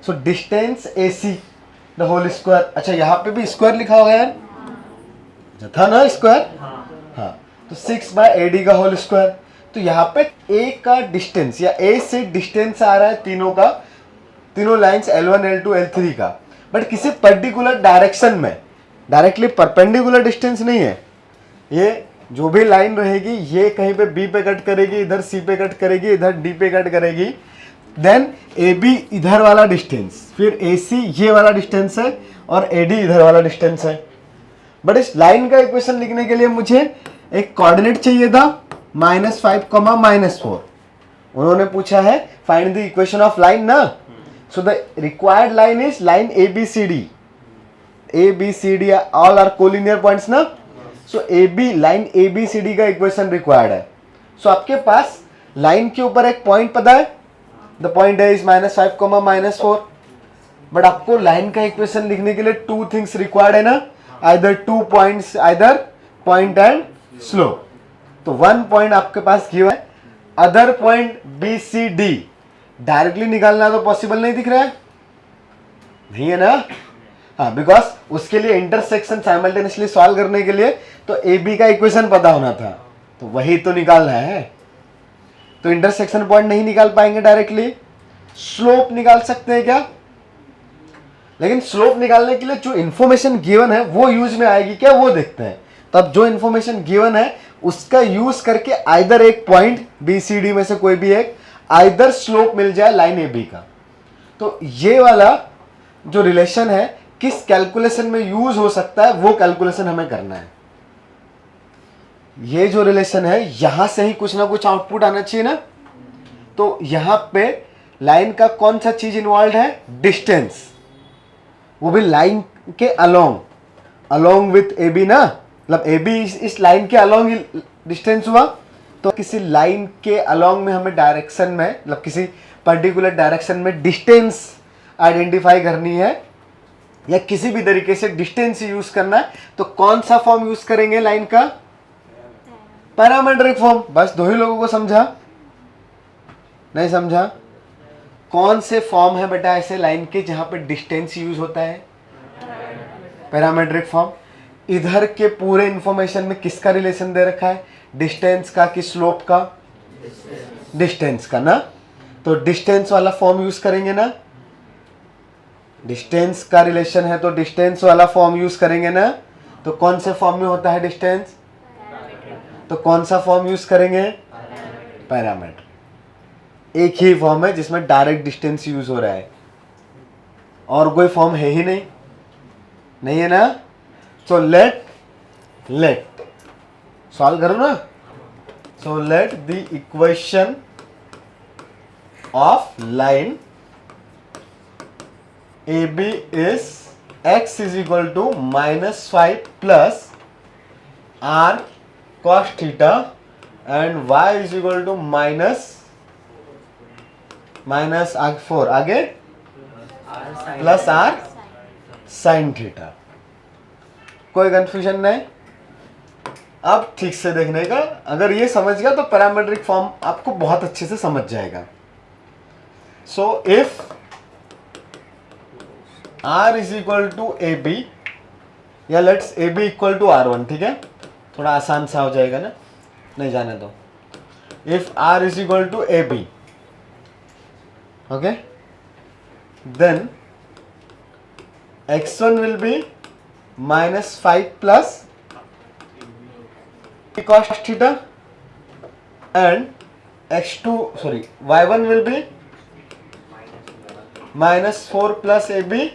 So distance A C the whole square. अच्छा, यहाँ पे भी स्क्वायर लिखा होगा यार, था ना स्क्वायर. हाँ, तो 6 बाय ए डी का होल स्क्वायर. तो यहाँ पे ए का डिस्टेंस या ए से डिस्टेंस आ रहा है तीनों का, तीनों लाइंस L1, L2, L3 का, बट किसी पर्टिकुलर डायरेक्शन में, डायरेक्टली परपेंडिकुलर डिस्टेंस नहीं है. ये जो भी लाइन रहेगी ये कहीं पे बी पे कट करेगी, इधर सी पे कट करेगी, इधर डी पे कट करेगी. देन ए बी इधर वाला डिस्टेंस, फिर ए सी ये वाला डिस्टेंस है और ए डी इधर वाला डिस्टेंस है. बट इस लाइन का इक्वेशन लिखने के लिए मुझे एक कोऑर्डिनेट चाहिए था -5, -4. उन्होंने पूछा है find the equation of line ना. So the required line is line ABCD. ABCD all are collinear points ना. सो AB, लाइन ABCD का इक्वेशन रिक्वायर्ड है. सो आपके पास लाइन के ऊपर एक पॉइंट पता है, द पॉइंट इज -5, -4. बट आपको लाइन का इक्वेशन लिखने के लिए 2 थिंग्स रिक्वायर्ड है ना, either 2 points, either point and slope. तो 1 point आपके पास गिवन है, अदर पॉइंट BCD डायरेक्टली निकालना तो पॉसिबल नहीं दिख रहा है, नहीं है ना. हाँ, बिकॉज उसके लिए इंटरसेक्शन साइमल्टेनियसली सॉल्व करने के लिए तो AB का इक्वेशन पता होना था, तो वही तो निकालना है. तो इंटरसेक्शन पॉइंट नहीं निकाल पाएंगे डायरेक्टली। स्लोप निकाल सकते हैं क्या? लेकिन स्लोप निकालने के लिए जो इन्फॉर्मेशन गिवन है वो यूज में आएगी क्या, वो देखते हैं। तब जो इन्फॉर्मेशन गिवन है उसका यूज करके आइदर एक पॉइंट बी सी डी में से कोई भी एक आइदर स्लोप मिल जाए लाइन ए बी का। तो ये वाला जो रिलेशन है किस कैलकुलेशन में यूज हो सकता है वो कैलकुलेशन हमें करना है। ये जो रिलेशन है यहां से ही कुछ ना कुछ आउटपुट आना चाहिए ना। तो यहां पे लाइन का कौन सा चीज इन्वॉल्व है? डिस्टेंस, वो भी लाइन के अलोंग विथ ए बी ना, मतलब ए बी इस लाइन के अलोंग डिस्टेंस हुआ। तो किसी लाइन के अलोंग में हमें डायरेक्शन में, मतलब किसी पर्टिकुलर डायरेक्शन में डिस्टेंस आइडेंटिफाई करनी है या किसी भी तरीके से डिस्टेंस यूज करना है, तो कौन सा फॉर्म यूज करेंगे लाइन का? Parametric form. बस दो ही लोगों को समझा, नहीं समझा? कौन से फॉर्म है बेटा ऐसे लाइन के जहां पे डिस्टेंस यूज होता है? Parametric form. इधर के पूरे इंफॉर्मेशन में किसका रिलेशन दे रखा है? डिस्टेंस का कि स्लोप का? डिस्टेंस का ना। तो डिस्टेंस वाला फॉर्म यूज करेंगे ना। डिस्टेंस का रिलेशन है तो डिस्टेंस वाला फॉर्म यूज करेंगे ना। तो कौन से फॉर्म में होता है डिस्टेंस? तो कौन सा फॉर्म यूज करेंगे? पैरामीटर। एक ही फॉर्म है जिसमें डायरेक्ट डिस्टेंस यूज हो रहा है, और कोई फॉर्म है ही नहीं, नहीं है ना। सो लेट सॉल्व करो ना। So let the equation of line AB is x is equal to -5 plus r cos theta and y is equal to minus 4 आगे प्लस r sin थीटा। कोई कंफ्यूजन नहीं? अब ठीक से देखने का, अगर ये समझ गया तो पैरामेट्रिक फॉर्म आपको बहुत अच्छे से समझ जाएगा। So if R is equal to A B, या let's A B equal to R1, ठीक है, थोड़ा आसान सा हो जाएगा ना, नहीं जाने दो। If R is equal to A B, okay, then x1 will be -5 plus cos theta and y1 will be -4 plus A B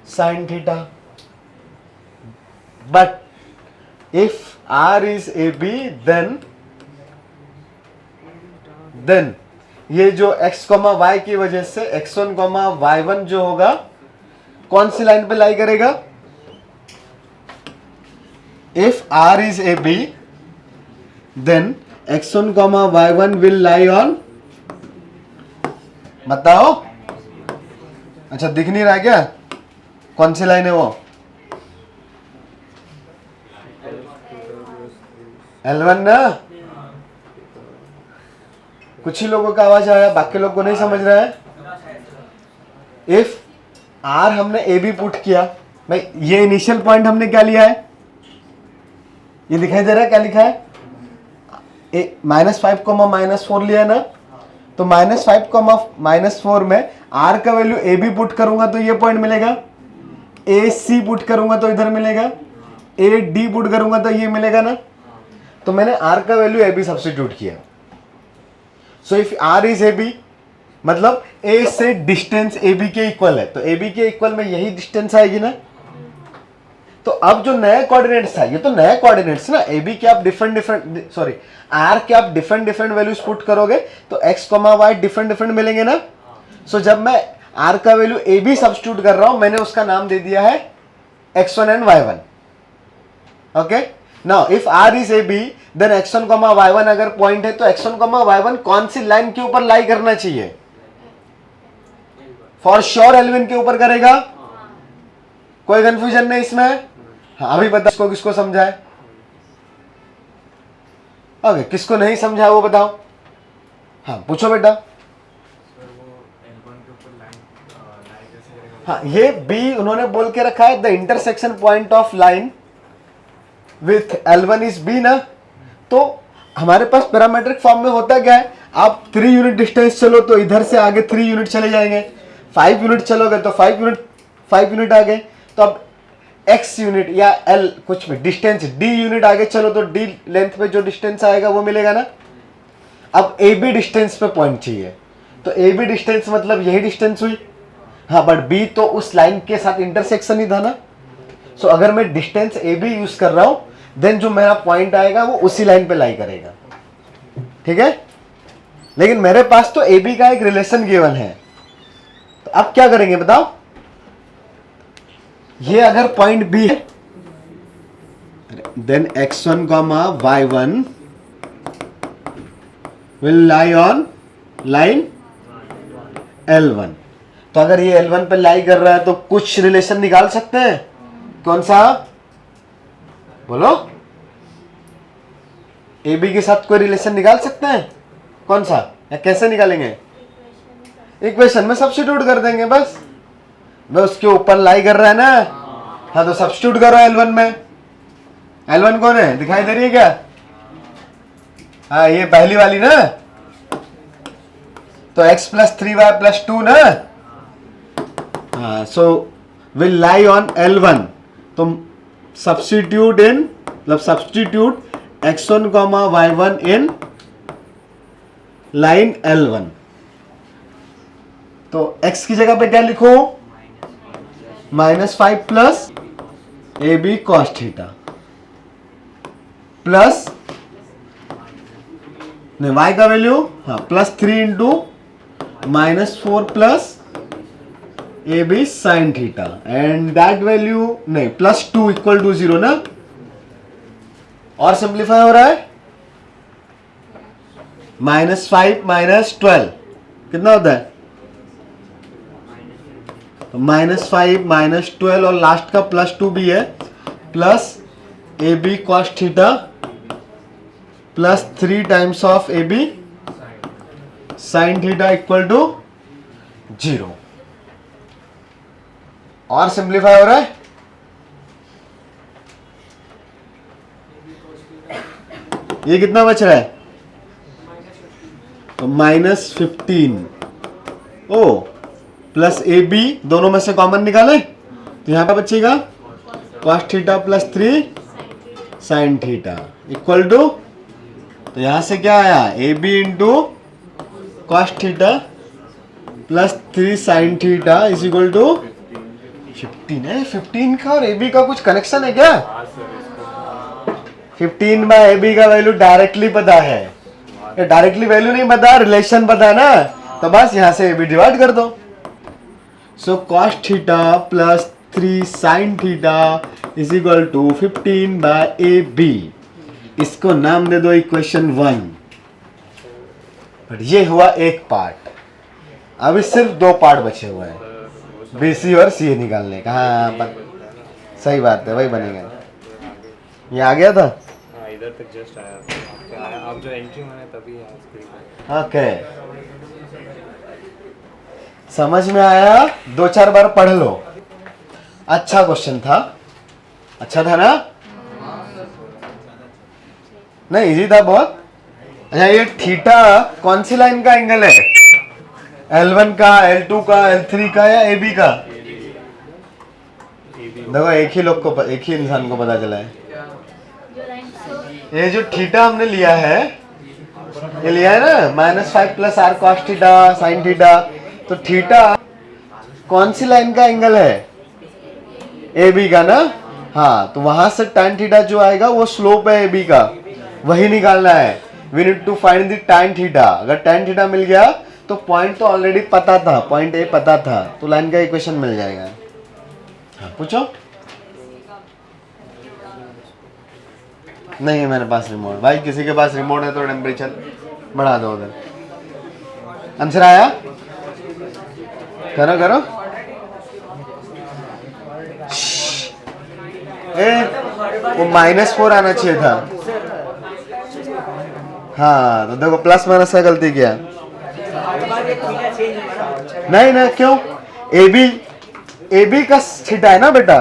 sin theta. But if R is AB, then ये जो x, y की वजह से x1, y1 जो होगा कौन सी line पे लाई करेगा? If R is AB, then x1, y1 will lie on, बताओ। अच्छा दिख नहीं रहा क्या कौन सी लाइन है वो? L1 ना। कुछ ही लोगों का आवाज आया, बाकी लोग को नहीं समझ रहा है। इफ R हमने ए बी पुट किया, भाई ये इनिशियल पॉइंट हमने क्या लिया है? ये दिखाई दे रहा है क्या लिखा है? -5, -4 लिया है ना। तो -5, -4 में R का वैल्यू ए बी पुट करूंगा तो ये पॉइंट मिलेगा, ए सी पुट करूंगा तो इधर मिलेगा, ए डी पुट करूंगा तो ये मिलेगा ना। तो मैंने R का वैल्यू ए बी सब्स्टिट्यूट किया। So if R is A B, मतलब A से डिस्टेंस ए बी के इक्वल है, तो ए बी के इक्वल में यही डिस्टेंस आएगी ना। तो अब जो नए कोऑर्डिनेट्स है, ये तो नए कोऑर्डिनेट्स ना, ए बी के आप R के आप डिफरेंट वैल्यूज पुट करोगे तो x, y डिफरेंट मिलेंगे ना। सो जब मैं R का वैल्यू ए बी सब्स्टिट्यूट कर रहा हूं, मैंने उसका नाम दे दिया है x1 and y1। Okay, now if R is A B, then x1, y1 अगर पॉइंट है तो x1, y1 कौन सी लाइन के ऊपर लाई करना चाहिए? फॉर श्योर L1 के ऊपर करेगा। कोई कंफ्यूजन नहीं इसमें? हाँ, अभी बता किसको समझा है? ओके, किसको नहीं समझा वो बताओ। हाँ पूछो बेटा। हाँ, ये बी उन्होंने बोल के रखा है the intersection point of line with L1 is B ना। तो हमारे पास पैरामेट्रिक फॉर्म में होता क्या है, आप 3 यूनिट डिस्टेंस चलो तो इधर से आगे 3 यूनिट चले जाएंगे, 5 यूनिट चलोगे तो 5 यूनिट आगे, तो अब x यूनिट या l कुछ भी डिस्टेंस d यूनिट आगे चलो तो d लेंथ पे जो डिस्टेंस आएगा वो मिलेगा ना। अब AB डिस्टेंस पे पॉइंट चाहिए, तो AB डिस्टेंस मतलब यही डिस्टेंस हुई, हाँ, बट B तो उस लाइन के साथ इंटरसेक्शन ही था ना। सो अगर मैं डिस्टेंस AB यूज कर रहा हूं देन जो मेरा पॉइंट आएगा वो उसी लाइन पे लाई करेगा, ठीक है। लेकिन मेरे पास तो AB का एक रिलेशन गिवन है, तो अब क्या करेंगे बताओ, ये अगर पॉइंट B है then x1, y1 will lie on line L1। तो अगर ये L1 पे लाई कर रहा है तो कुछ रिलेशन निकाल सकते हैं, कौन सा बोलो, AB के साथ कोई रिलेशन निकाल सकते हैं, कौन सा, या कैसे निकालेंगे, इक्वेशन में सब्स्टिट्यूट कर देंगे बस। वह उसके ऊपर लाई कर रहा है ना, हाँ, तो सब्स्टिट्यूट करो L1 में। L1 कौन है, दिखाई दे रही है क्या, हाँ, ये पहली वाली ना, तो x + 3y + 2 ना, हाँ, so will lie on L1। तो सब्स्टिट्यूट इन, मतलब substitute x1, y1 in line L1। तो x की जगह पे क्या लिखो, -5 plus AB cos theta plus y का वैल्यू, हाँ, +3 into -4 plus AB sin theta and that value नहीं +2 = 0 ना। और सिंप्लीफाई हो रहा है, -5 - 12 कितना होता है, तो -5 - 12 और लास्ट का +2 भी है, plus AB cos theta plus 3 times of AB sin theta = 0। और सिंप्लीफाई हो रहा है, ये कितना बच रहा है, तो -15 ओ प्लस AB, दोनों में से कॉमन निकाले तो यहां पर बचेगा cos theta plus 3 sin theta = तो यहां से क्या आया, AB into cos theta plus 3 sin theta = 15 है। 15 का और AB का कुछ कनेक्शन है क्या, 15 बाय AB का वैल्यू डायरेक्टली पता है, डायरेक्टली वैल्यू नहीं पता, रिलेशन पता है ना, तो बस यहां से AB डिवाइड कर दो। So cos theta plus 3 sin theta = 15 by AB। इसको नाम दे दो इक्वेशन 1। बट ये हुआ एक पार्ट, अभी सिर्फ 2 पार्ट बचे हुए हैं, BC और CA निकालने का। हाँ, सही बात है, वही बनेगा। ये आ गया था, इधर तक जस्ट आया, अब जो एंट्री में तभी आया स्क्रीन पे। ओके, समझ में आया, 2-4 बार पढ़ लो। अच्छा क्वेश्चन था, अच्छा था ना, नहीं इजी था बहुत। अच्छा, ये थीटा कौन सी लाइन का एंगल है, L1 का, L2 का, L3 का या AB का, देखो एक ही लोग को, एक ही इंसान को पता चला है। ये जो थीटा हमने लिया है, ये लिया है ना, -5 plus r cos theta sin theta, तो थीटा कौन सी लाइन का एंगल है, AB का ना, हाँ, तो वहां से tan थीटा जो आएगा वो स्लोप है AB का, वही निकालना है। We need to find the tan theta. अगर tan थीटा मिल गया तो पॉइंट तो ऑलरेडी पता था, पॉइंट A पता था, तो लाइन का इक्वेशन मिल जाएगा। हाँ, पूछो। नहीं है मेरे पास रिमोट, भाई किसी के पास रिमोट है तो टेम्परेचर बढ़ा दो उधर। आंसर आया, करो करो, वो -4 आना चाहिए था। हाँ, तो देखो प्लस माइनस का गलती किया, नहीं ना, क्यों, AB का थीटा है ना बेटा,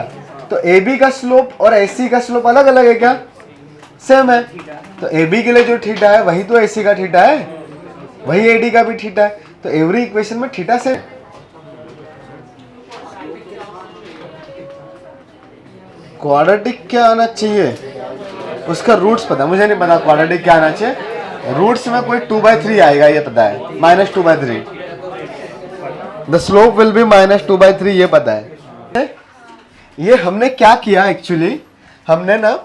तो AB का स्लोप और AC का स्लोप अलग अलग है क्या, सेम है। तो ए बी के लिए जो थीटा है वही तो ए सी का थीटा है, वही ए डी का भी थीटा है। तो एवरी इक्वेशन में थीटा से क्वाड्रेटिक क्या आना चाहिए, उसका रूट्स पता है, मुझे नहीं पता क्वाड्रेटिक क्या आना चाहिए। रूट्स में कोई 2/3 आएगा ये पता है, -2/3। द स्लोप विल बी -2/3 ये पता है। ये हमने क्या किया एक्चुअली, हमने ना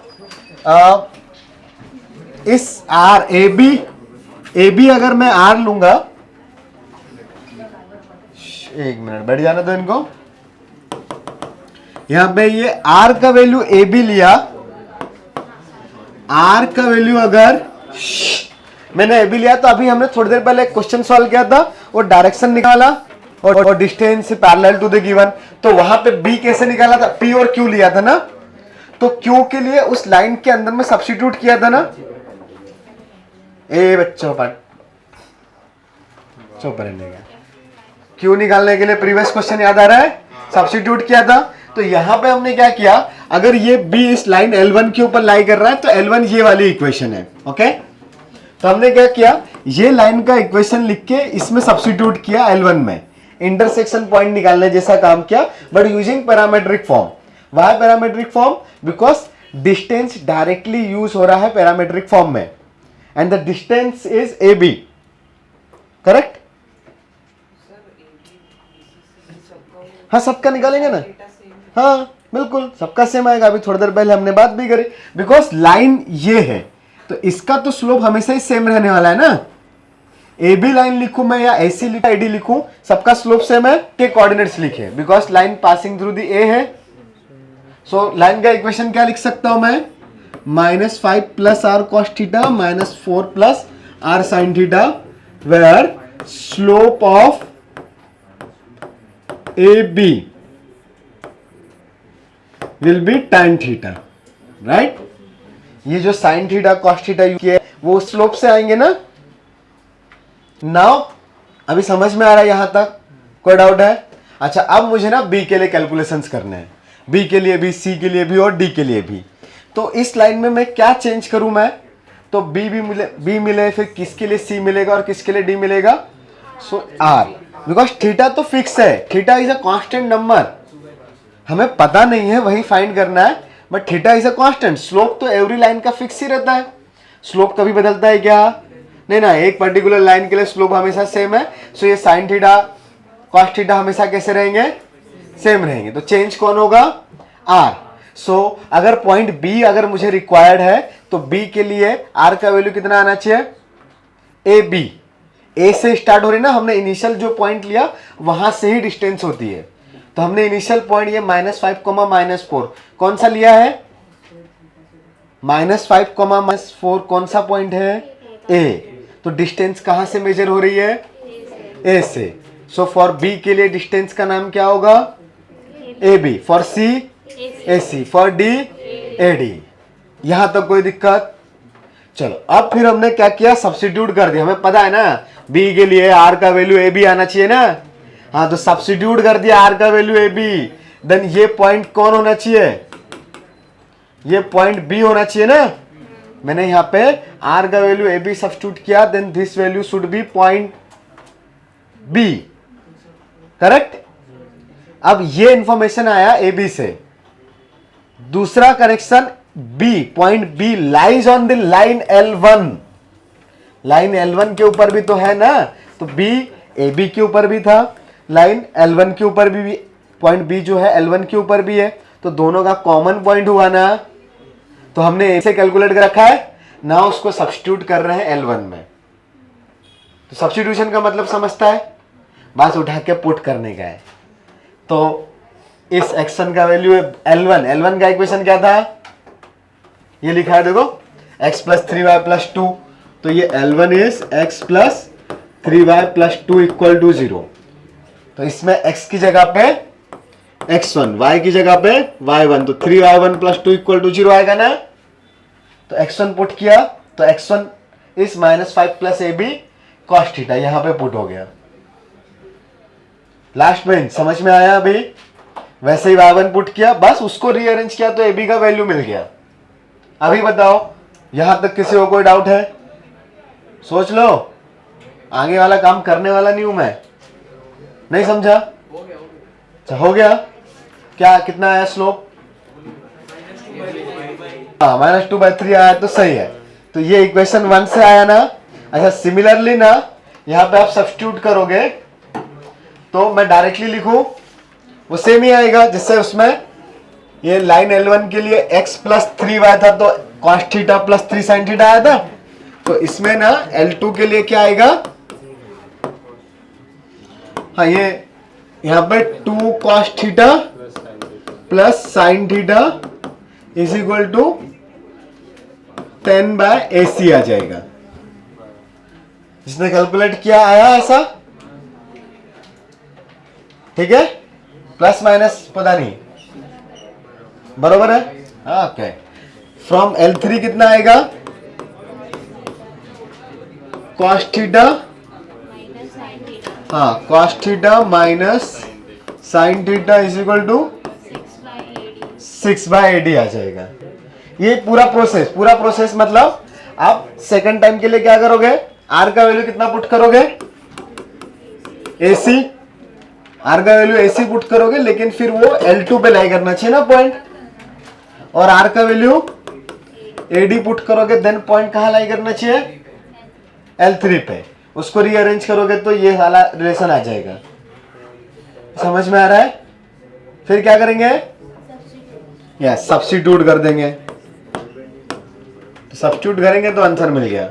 इस आर ए बी अगर मैं आर लूंगा, एक मिनट बैठ जाना दो इनको। यहां पे ये आर का वैल्यू ए बी लिया, आर का वैल्यू अगर मैंने ए बी लिया, तो अभी हमने थोड़ी देर पहले एक क्वेश्चन सॉल्व किया था, वो डायरेक्शन निकाला और distance parallel to the given. तो वहां पे बी कैसे निकाला था, पी और क्यू लिया था ना, तो क्यू के लिए उस लाइन के अंदर में सब्स्टिट्यूट किया था ना। ए बच्चों पर चुप रहने का, क्यू निकालने के लिए प्रीवियस क्वेश्चन याद आ रहा है, सब्स्टिट्यूट किया था। तो यहां पे हमने क्या किया, अगर ये बी इस लाइन L1 के ऊपर लाई कर रहा है तो L1 ये वाली इक्वेशन है, ओके। तो हमने क्या किया, ये लाइन का इक्वेशन लिख के इसमें सब्स्टिट्यूट किया L1 में, इंटरसेक्शन पॉइंट निकालने जैसा काम किया, but using parametric form. Why parametric form, because distance directly use हो रहा है पैरामेट्रिक फॉर्म में, and the distance is A B, correct. हाँ सबका निकालेंगे ना, हाँ बिल्कुल सबका सेम आएगा। अभी थोड़ी देर पहले हमने बात भी करी, बिकॉज लाइन ये है तो इसका तो स्लोप हमेशा ही सेम रहने वाला है ना। ए बी लाइन लिखूं मैं या ऐसी लिखूं ए डी लिखूं, सबका स्लोप सेम है के कोऑर्डिनेट्स लिखे, because line passing through the A है। सो लाइन का इक्वेशन क्या लिख सकता हूं मैं, -5 + r cos theta -4 + r sin theta, where slope of A B will be tan theta, right. ये जो sin theta cos theta use किया वो स्लोप से आएंगे ना। नाउ अभी समझ में आ रहा है यहां तक, कोई डाउट है? अच्छा अब मुझे ना b के लिए कैलकुलेशंस करने हैं, b के लिए भी, c के लिए भी और d के लिए भी। तो इस लाइन में मैं क्या चेंज करूं मैं, तो b मिले फिर किसके लिए c मिलेगा और किसके लिए d मिलेगा, सो r, बिकॉज थीटा तो फिक्स है, theta is a constant number, हमें पता नहीं है वही फाइंड करना है, but theta is a constant. Slope तो एवरी लाइन का फिक्स ही रहता है, स्लोप कभी बदलता है क्या, नहीं ना, एक पर्टिकुलर लाइन के लिए स्लोप हमेशा सेम है। सो ये साइन थीटा कॉस थीटा हमेशा कैसे रहेंगे, सेम रहेंगे। तो चेंज कौन होगा, आर। सो अगर पॉइंट बी अगर मुझे रिक्वायर्ड है तो बी के लिए आर का वैल्यू कितना आना चाहिए, ए बी, ए से स्टार्ट हो रही ना, हमने इनिशियल जो पॉइंट लिया वहां से ही डिस्टेंस होती है। तो हमने इनिशियल पॉइंट ये -5, -4 कौन सा लिया है, -5, -4 कौन सा पॉइंट है, ए। तो डिस्टेंस कहां से मेजर हो रही है, ए से। सो फॉर बी के लिए डिस्टेंस का नाम क्या होगा, A B, for C A C, for D A D. यहां तक कोई दिक्कत? चलो अब फिर हमने क्या किया, सब्स्टिट्यूट कर दिया, हमें पता है ना बी के लिए आर का वैल्यू ए बी आना चाहिए ना। हाँ तो सब्स्टिट्यूट कर दिया आर का वैल्यू ए बी, देन ये पॉइंट कौन होना चाहिए, ये पॉइंट बी होना चाहिए ना। मैंने यहाँ पे आर का वैल्यू ए बी सब्स्टिट्यूट किया, then this value should be point B, correct. अब ये इंफॉर्मेशन आया ए बी से। दूसरा connection B, point B lies on the line L1, line L1 के ऊपर भी तो है ना, तो बी ए बी के ऊपर भी था, लाइन L1 के ऊपर भी पॉइंट बी जो है L1 के ऊपर भी है, तो दोनों का कॉमन पॉइंट हुआ ना। तो हमने ऐसे कैलकुलेट कर रखा है ना, उसको सब्स्टिट्यूट कर रहे हैं L1 में। तो सब्स्टिट्यूशन का मतलब समझता है, बस उठा के पुट करने का है। तो इस एक्शन का वैल्यू है L1 का इक्वेशन क्या था, ये लिखा है देखो, x + 3y + 2। तो ये L1 इज x + 3y + 2 = 0। तो इसमें x की जगह पे x1, y की जगह पे y1, तो 3y1 + 2 = 0 आएगा ना। तो x1 पुट किया तो x1 is -5 + ab cos theta, यहां पे पुट हो गया। लास्ट में समझ में आया अभी, वैसे ही y1 पुट किया, बस उसको रीअरेंज किया तो ab का वैल्यू मिल गया। अभी बताओ यहां तक किसी को कोई डाउट है? सोच लो, आगे वाला काम करने वाला नहीं हूं मैं। नहीं समझा? अच्छा हो गया। क्या कितना आया स्लोप? हाँ -2/3 आया तो सही है। तो ये इक्वेशन 1 से आया ना। अच्छा सिमिलरली ना यहाँ पे आप सब्स्टिट्यूट करोगे तो मैं डायरेक्टली लिखूं वो सेम ही आएगा। जिससे उसमें ये लाइन L1 के लिए x + 3y था तो cos थीटा + 3 sin थीटा आया था। तो इसमें ना L2 के लिए क्या आएगा? हाँ ये यहाँ पे 2 cos theta + sin theta = 10/AC आ जाएगा। जिसने कैलकुलेट किया आया ऐसा, ठीक है? प्लस माइनस पता नहीं, बरोबर है? ओके। फ्रॉम L3 कितना आएगा? cos थीटा, हाँ cos theta minus sin theta = 6/AD आ जाएगा। ये पूरा प्रोसेस मतलब आप सेकंड टाइम के लिए क्या करोगे? R का वैल्यू कितना पुट करोगे? AC, R का वैल्यू AC पुट करोगे, लेकिन फिर वो L2 पे लाई करना चाहिए ना पॉइंट, और R का वैल्यू AD पुट करोगे, देन पॉइंट कहाँ लाई करना चाहिए? L3 पे। उसको रीअरेंज करोगे तो ये वाला रिलेशन आ जाएगा। समझ में आ रहा है? फिर क्या करेंगे? यस सब्स्टिट्यूट कर देंगे। तो सब्स्टिट्यूट करेंगे तो आंसर मिल गया।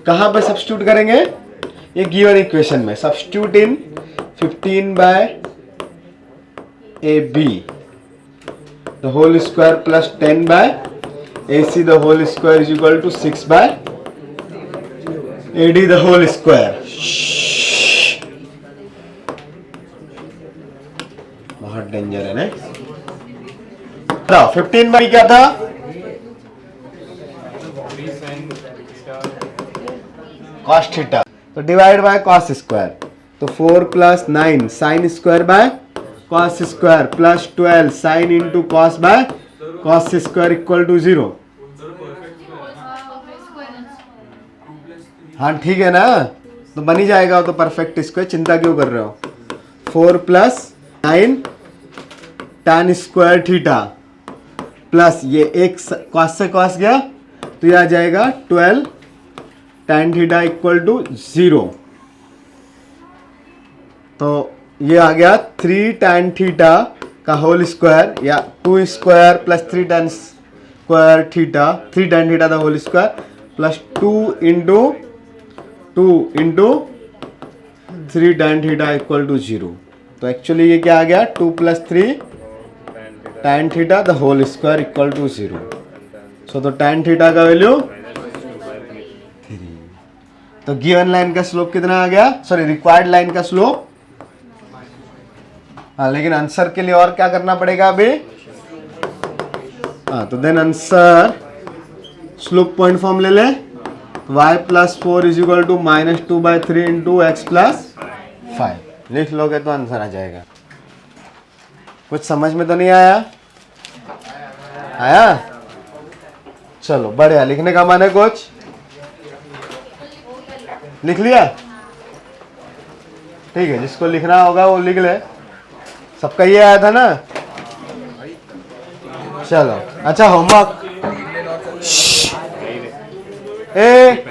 कहां पे सब्स्टिट्यूट करेंगे? ये गिवन इक्वेशन में। Substitute in 15/AB the whole square plus 10/AC the whole square = 6/AD the whole square। बहुत डेंजर है ना। 15 क्या था? cos थीटा, तो डिवाइड बाय cos स्क्वायर, तो 4 + 9 sin square by cos square plus 12 sin × cos by cos square = 0। हाँ ठीक है ना, तो बन ही जाएगा वो तो परफेक्ट स्क्वायर, चिंता क्यों कर रहे हो? 4 + 9 tan स्क्वायर थीटा प्लस ये एक cos से cos गया तो ये आ जाएगा 12 tan थीटा = 0। तो ये आ गया 3 tan थीटा का होल स्क्वायर, या 2 square plus 3 tan square theta, 3 tan theta का whole square plus 2 × 3 tan theta = 0। तो एक्चुअली ये क्या आ गया? 2 + 3 tan theta the whole square = 0। So तो tan थीटा का वैल्यू 3। तो गिवन लाइन का स्लोप कितना आ गया? सॉरी रिक्वायर्ड लाइन का स्लोप। हाँ लेकिन आंसर के लिए और क्या करना पड़ेगा अभी? हाँ तो then answer slope point form ले ले। y + 4 = -2/3 × x + 5 लिख लोगे तो आंसर आ जाएगा। कुछ समझ में तो नहीं आया? आया? चलो बढ़िया। लिखने का माने कुछ लिख लिया? ठीक है, जिसको लिखना होगा वो लिख ले। सबका ये आया था ना? चलो अच्छा होमवर्क। ए